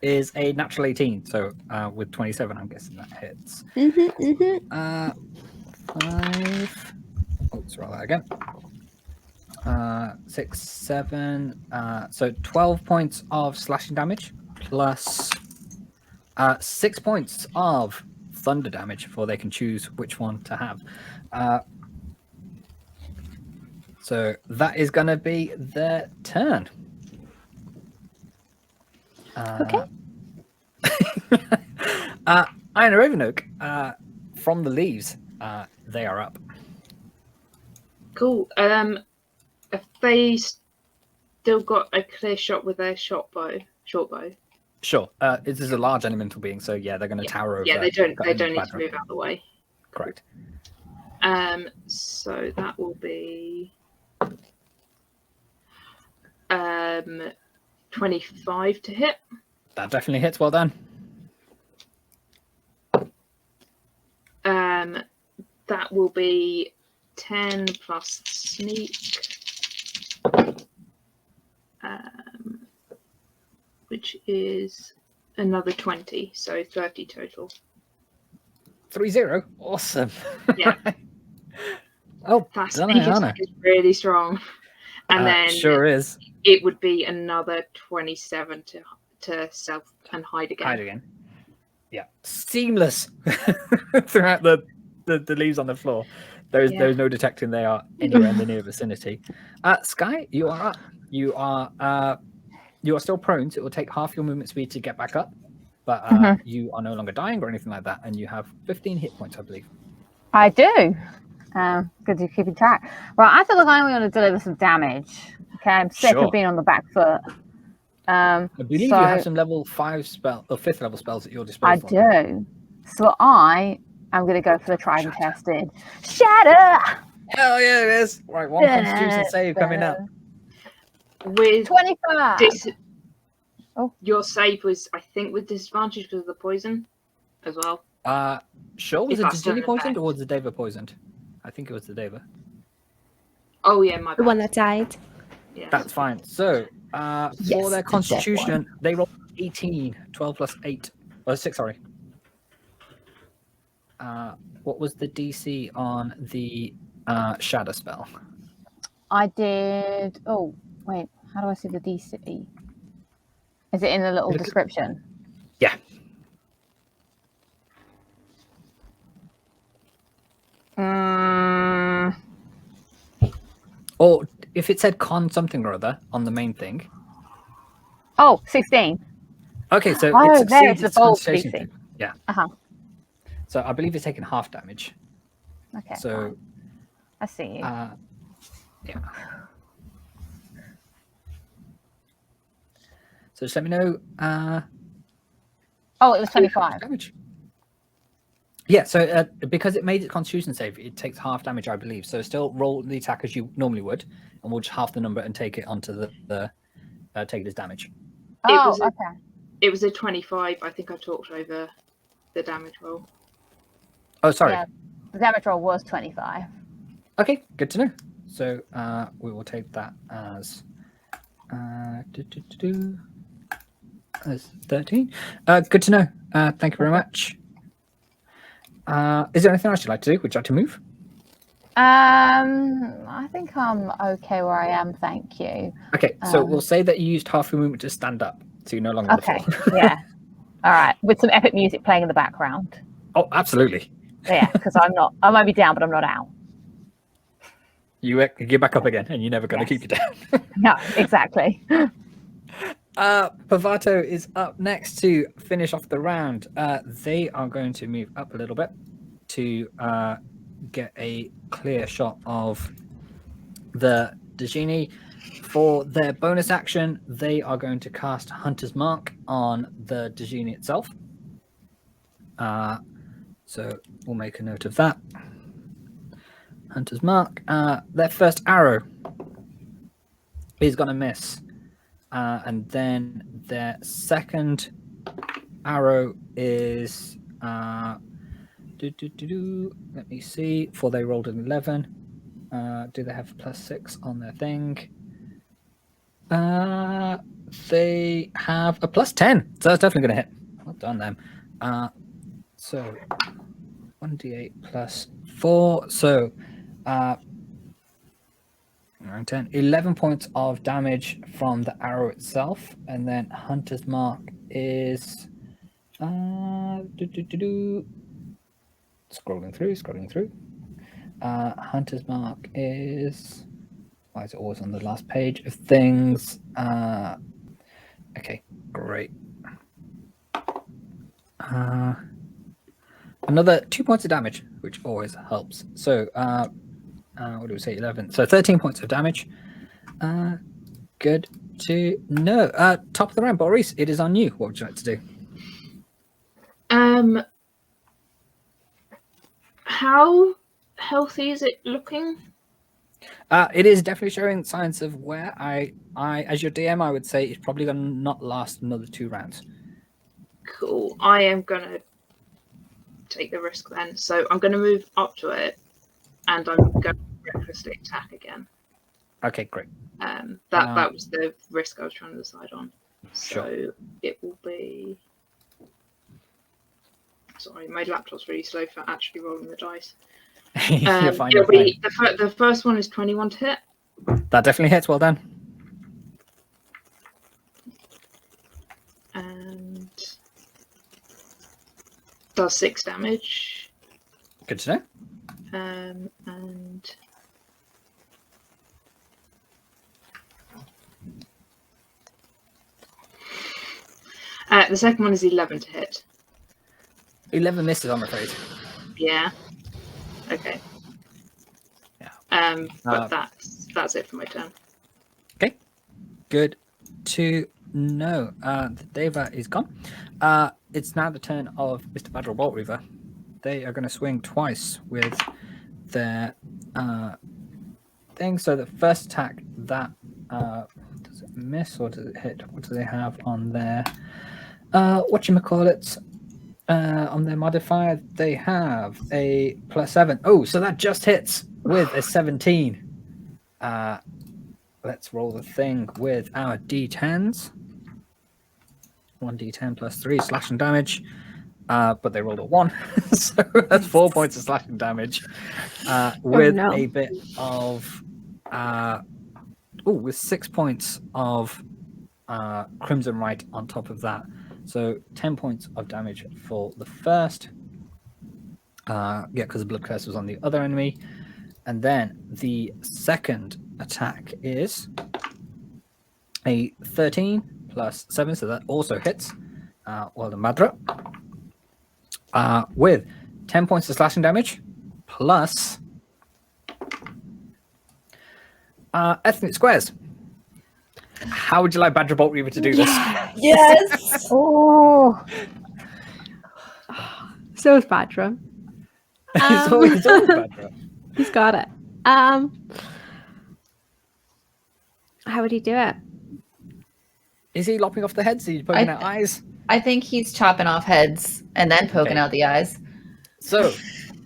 is a natural 18. So with 27, I'm guessing that hits. 5. Oh, let's roll that again. 6, 7. So 12 points of slashing damage plus 6 points of thunder damage before they can choose which one to have. So that is going to be their turn. Okay. Ioun Ravenoak, from the leaves, they are up. Cool. Have they still got a clear shot with their short bow? Sure. This is a large elemental being, so yeah, they're going to tower over. Yeah, they don't need to Badger. move out of the way. Correct. So that will be 25 to hit. That definitely hits. Well done. That will be 10 plus sneak, which is another 20, so 30 total. 3-0. Awesome. Yeah. Oh, That done sneak it, Anna. attack is really strong. And then sure is. it would be another 27 to self and hide again. Hide again. Yeah. Seamless throughout the leaves on the floor. There's no detecting they are anywhere in the near vicinity. Sky, you are up. You are still prone, so it will take half your movement speed to get back up. But you are no longer dying or anything like that, and you have 15 hit points, I believe. I do. Good to keep track. Right, I feel like I want to deliver some damage. Okay, I'm sick of being on the back foot. I believe you have some level 5 spell or 5th level spells at your disposal. I do. So I am going to go for the tried and tested Shatter. Hell yeah, it is. Right, one Constitution save coming up. With 25. Your save was, I think, with disadvantage because of the poison as well. Sure. Was If it that's the Genie still in poisoned effect. or was the Deva poisoned? I think it was the Deva. Oh yeah, my bad. The one that died. Yeah. That's fine. So Yes, for their the dead Constitution, they roll 18. 12 plus 8. Oh, 6, sorry. What was the DC on the Shadow spell? I did. Oh, wait. How do I see the DC? Is it in the little description? Yeah. Or if it said con something or other on the main thing. Oh, 16. Okay, so Oh, it there, succeeds it's the its bold concentration. DC. Yeah. Uh-huh. So I believe it's taking half damage. Okay. So fine. I see you. yeah. So just let me know Oh, it was 25. damage. Yeah, so because it made its Constitution save, it takes half damage, I believe. So still roll the attack as you normally would, and we'll just half the number and take it onto the take it as damage. Oh, okay. It was a 25. I think I talked over the damage roll. Oh, sorry. Yeah, the damage roll was 25. Okay, good to know. So we will take that as as 13. Good to know. Thank you very much. Is there anything else you'd like to do? Would you like to move? I think I'm okay where I am, thank you. Okay, so we'll say that you used half your movement to stand up, so you're no longer Okay, on the floor. yeah. All right, with some epic music playing in the background. Oh, absolutely. Yeah, because I might be down, but I'm not out. You get back up again, and you're never going to keep you down. No, exactly. Pavato is up next to finish off the round. They are going to move up a little bit to get a clear shot of the Genie. For their bonus action, they are going to cast Hunter's Mark on the Genie itself. So we'll make a note of that. Hunter's Mark. Their first arrow is going to miss. And then their second arrow is let me see. For they rolled an 11. Do they have +6 on their thing? They have a +10, so that's definitely going to hit. Well done, them. So 1d8 +4. So 9, 10, 11 points of damage from the arrow itself, and then Hunter's Mark is scrolling through. Hunter's Mark is, why is it always on the last page of things? Okay, great. Another 2 points of damage, which always helps. So what do we say? 11. So 13 points of damage. Good to know. Top of the round, Boris. It is on you. What would you like to do? How healthy is it looking? It is definitely showing signs of wear. I, as your DM, I would say it's probably going to not last another 2 rounds. Cool. I am going to take the risk then. So I'm going to move up to it, and I'm going to recklessly attack again. Okay, great. That was the risk I was trying to decide on. So Sure. it will be. Sorry, my laptop's really slow for actually rolling the dice. You're fine. It'll be the first one is 21 to hit. That definitely hits. Well done. And does 6 damage. Good to know. And the second one is 11 to hit. 11 misses, I'm afraid. Yeah. Okay. Yeah. But that's it for my turn. Okay. Good to know. The Deva is gone. It's now the turn of Mr. Badger Bolt Reaver. They are going to swing twice with their thing. So the first attack, that does it miss or does it hit? What do they have on their whatchamacallit? On their modifier, they have a +7. Oh, so that just hits with a 17. Let's roll the thing with our d10s. 1d10 +3 slashing damage. But they rolled a 1. So that's 4 points of slashing damage. With a bit of with 6 points of Crimson Rite on top of that. So 10 points of damage for the first. Because the blood curse was on the other enemy. And then the second attack is a 13 +7, so that also hits. Well done, Madra. With 10 points of slashing damage, plus ethnic squares. How would you like Badger Bolt Reaver to do this? Yes. Oh, So is Badra. He's always better. He's got it. How would he do it? Is he lopping off the heads? Is he poking out eyes? I think he's chopping off heads and then poking Okay. out the eyes. So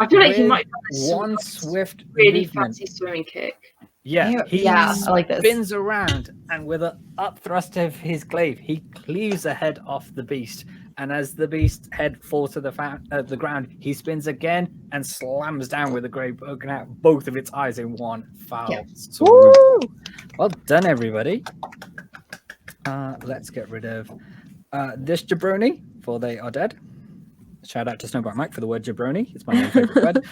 I feel like he with might have one swift really movement. fancy swimming kick. Yeah, he Yeah, I like this. spins around, and with an up thrust of his glaive, he cleaves the head off the beast. And as the beast's head falls to the ground, he spins again and slams down with the glaive, poking out both of its eyes in one foul Yeah. swoop. Well done, everybody. Let's get rid of this jabroni, for they are dead. Shout out to Snowbright Mike for the word jabroni. It's my new favorite word.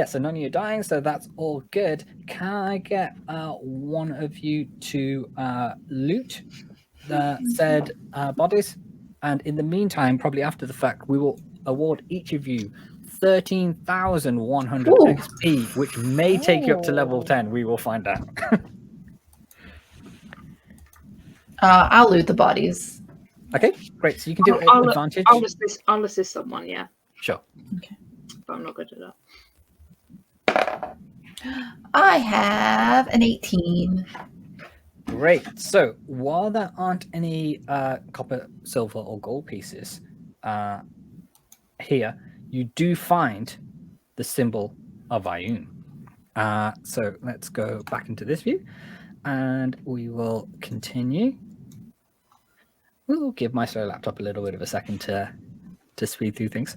So none of you are dying, so that's all good. Can I get one of you to loot the said bodies? And in the meantime, probably after the fact, we will award each of you 13,100 Ooh. XP, which may take you up to level 10. We will find out. I'll loot the bodies. Okay, great. So you can do advantage. I'll assist someone, yeah. Sure. But I'm not good at that. I have an 18. Great. So while there aren't any copper, silver, or gold pieces here, you do find the symbol of Ioun. So let's go back into this view, and we will continue. We'll give my slow laptop a little bit of a second to speed through things.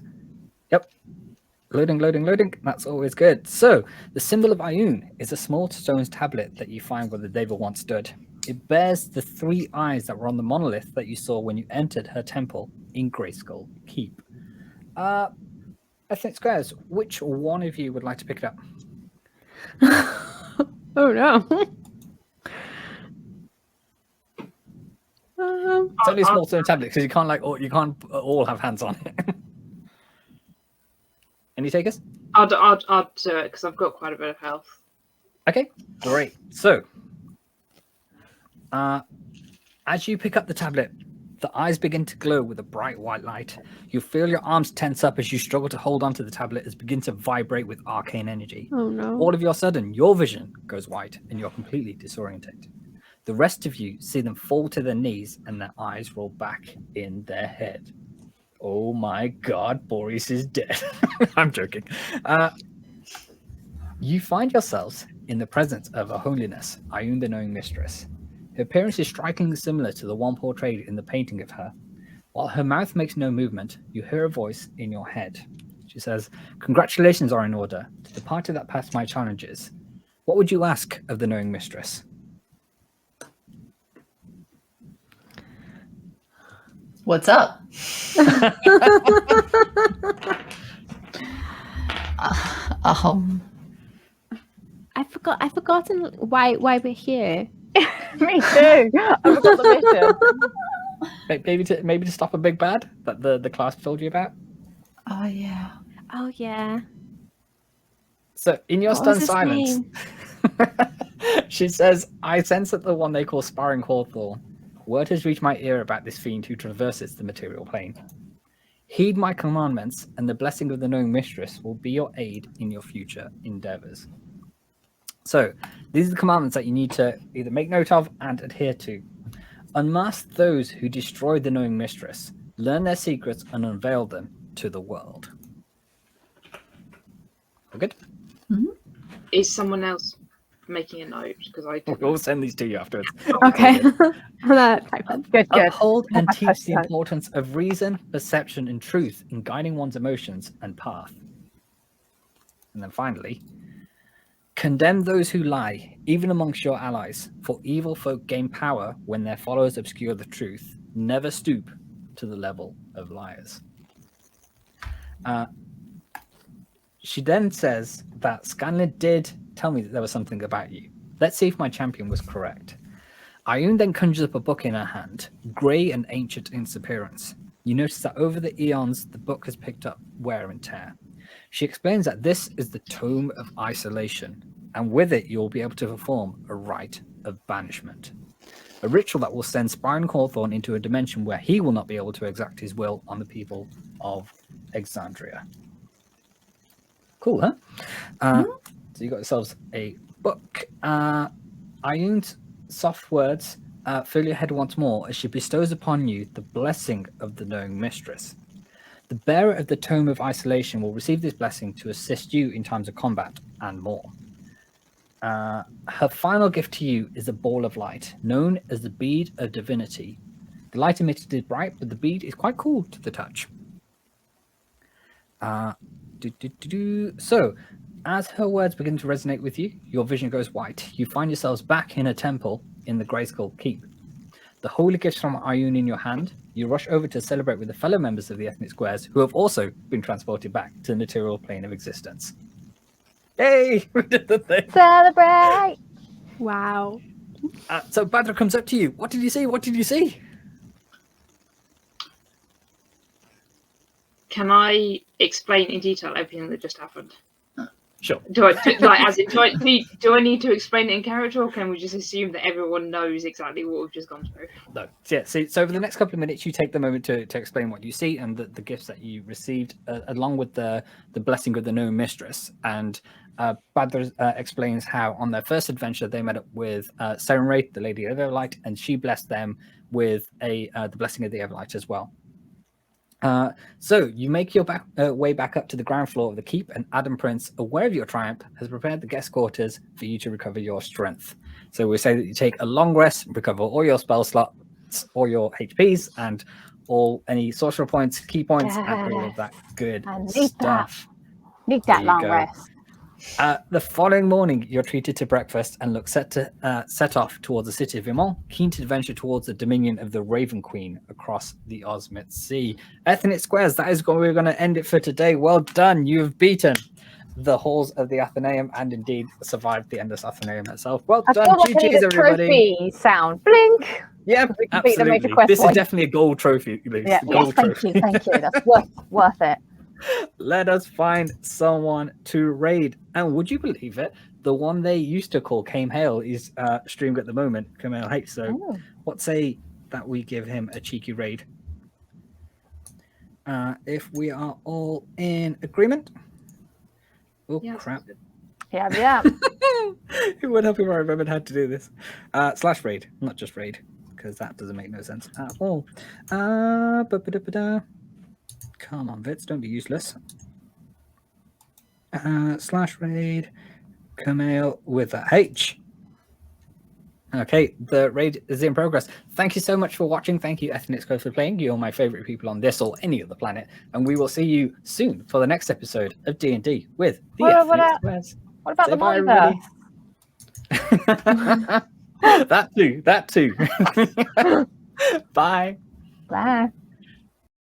Yep. Loading. That's always good. So the symbol of Ioun is a small stone tablet that you find where the Deva once stood. It bears the 3 eyes that were on the monolith that you saw when you entered her temple in Greyskull Keep. I think, Squares, which one of you would like to pick it up? Oh no. It's only a small stone tablet because you can't all have hands on it. Any takers? I'll do it because I've got quite a bit of health. Okay, great. So, as you pick up the tablet, the eyes begin to glow with a bright white light. You feel your arms tense up as you struggle to hold onto the tablet as it begins to vibrate with arcane energy. Oh no. All of a sudden, your vision goes white and you're completely disoriented. The rest of you see them fall to their knees and their eyes roll back in their head. Oh my god, Boris is dead. I'm joking. You find yourselves in the presence of a holiness, Ioun The Knowing Mistress. Her appearance is strikingly similar to the one portrayed in the painting of her. While her mouth makes no movement, you hear a voice in your head. She says, "Congratulations are in order. To the party that passed my challenges. What would you ask of the Knowing Mistress?" What's up? I've forgotten why we're here. Me too. I forgot the mission. Maybe to stop a big bad that the class told you about. Oh, yeah. Oh yeah. So in your What was stunned his silence, name? she says, "I sense that the one they call Sparring Hawthorne. Word has reached my ear about this fiend who traverses the material plane. Heed my commandments, and the blessing of the Knowing Mistress will be your aid in your future endeavors." So these are the commandments that you need to either make note of and adhere to. Unmask those who destroyed the Knowing Mistress, learn their secrets, and unveil them to the world. All good? Is someone else making a note? Because I We'll send these to you afterwards. Okay. Good. Uphold and Oh, teach the hashtag. importance of reason, perception, and truth in guiding one's emotions and path. And then finally, condemn those who lie, even amongst your allies, for evil folk gain power when their followers obscure the truth. Never stoop to the level of liars. She then says that Scanlan did tell me that there was something about you. Let's see if my champion was correct. Ioun then conjures up a book in her hand, grey and ancient in its appearance. You notice that over the eons, the book has picked up wear and tear. She explains that this is the Tome of Isolation, and with it, you'll be able to perform a rite of banishment. A ritual that will send Spyron Cawthorn into a dimension where he will not be able to exact his will on the people of Exandria. Cool, huh? So you got yourselves a book. Ioun's soft words fill your head once more as she bestows upon you the blessing of the Knowing Mistress. The bearer of the Tome of Isolation will receive this blessing to assist you in times of combat and more. Her final gift to you is a ball of light, known as the Bead of Divinity. The light emitted is bright, but the bead is quite cool to the touch. So, as her words begin to resonate with you, your vision goes white. You find yourselves back in a temple in the Greyskull Keep. The holy gifts from Ioun in your hand, you rush over to celebrate with the fellow members of the Ethnic Squares who have also been transported back to the material plane of existence. Yay! We did the thing! Celebrate! Wow. So Badra comes up to you. What did you see? What did you see? Can I explain in detail everything that just happened? Sure. Do I need to explain it in character, or can we just assume that everyone knows exactly what we've just gone through? No. Yeah. So over the next couple of minutes, you take the moment to explain what you see and the gifts that you received, along with the blessing of the Knowing Mistress. And Badr explains how on their first adventure they met up with Serenraid, the Lady of Everlight, and she blessed them with the blessing of the Everlight as well. So you make your way back up to the ground floor of the keep, and Adam Prince, aware of your triumph, has prepared the guest quarters for you to recover your strength. So we say that you take a long rest, recover all your spell slots, all your HPs, and any sorcerer points, key points, and all of that good stuff. Need that long rest. The following morning, you're treated to breakfast and look set off towards the city of Vimont, keen to adventure towards the dominion of the Raven Queen across the Osmit Sea. Ethnic Squares, that is where we're going to end it for today. Well done. You have beaten the halls of the Athenaeum and indeed survived the Endless Athenaeum itself. Well I done. feel like I need GG's, a everybody. trophy sound. Blink. Yeah, We can beat the major absolutely. quest This is point. definitely a gold trophy. Luce. Yeah. Gold Yes, trophy. thank you. That's worth it. Let us find someone to raid. And would you believe it? The one they used to call Came Hale is streamed at the moment, Kamel H. So what say that we give him a cheeky raid? If we are all in agreement. Oh, Yeah, crap. Yeah. It would help if I remembered how to do this. / raid, not just raid, because that doesn't make no sense at all. Come on, Vits, don't be useless. / raid, Kamel with a H. Okay, the raid is in progress. Thank you so much for watching. Thank you, Ethnic Squares, for playing. You're my favorite people on this or any other planet. And we will see you soon for the next episode of D&D with the Ethnic Squares. What about Say the bye, multiverse? That too. Bye. Bye.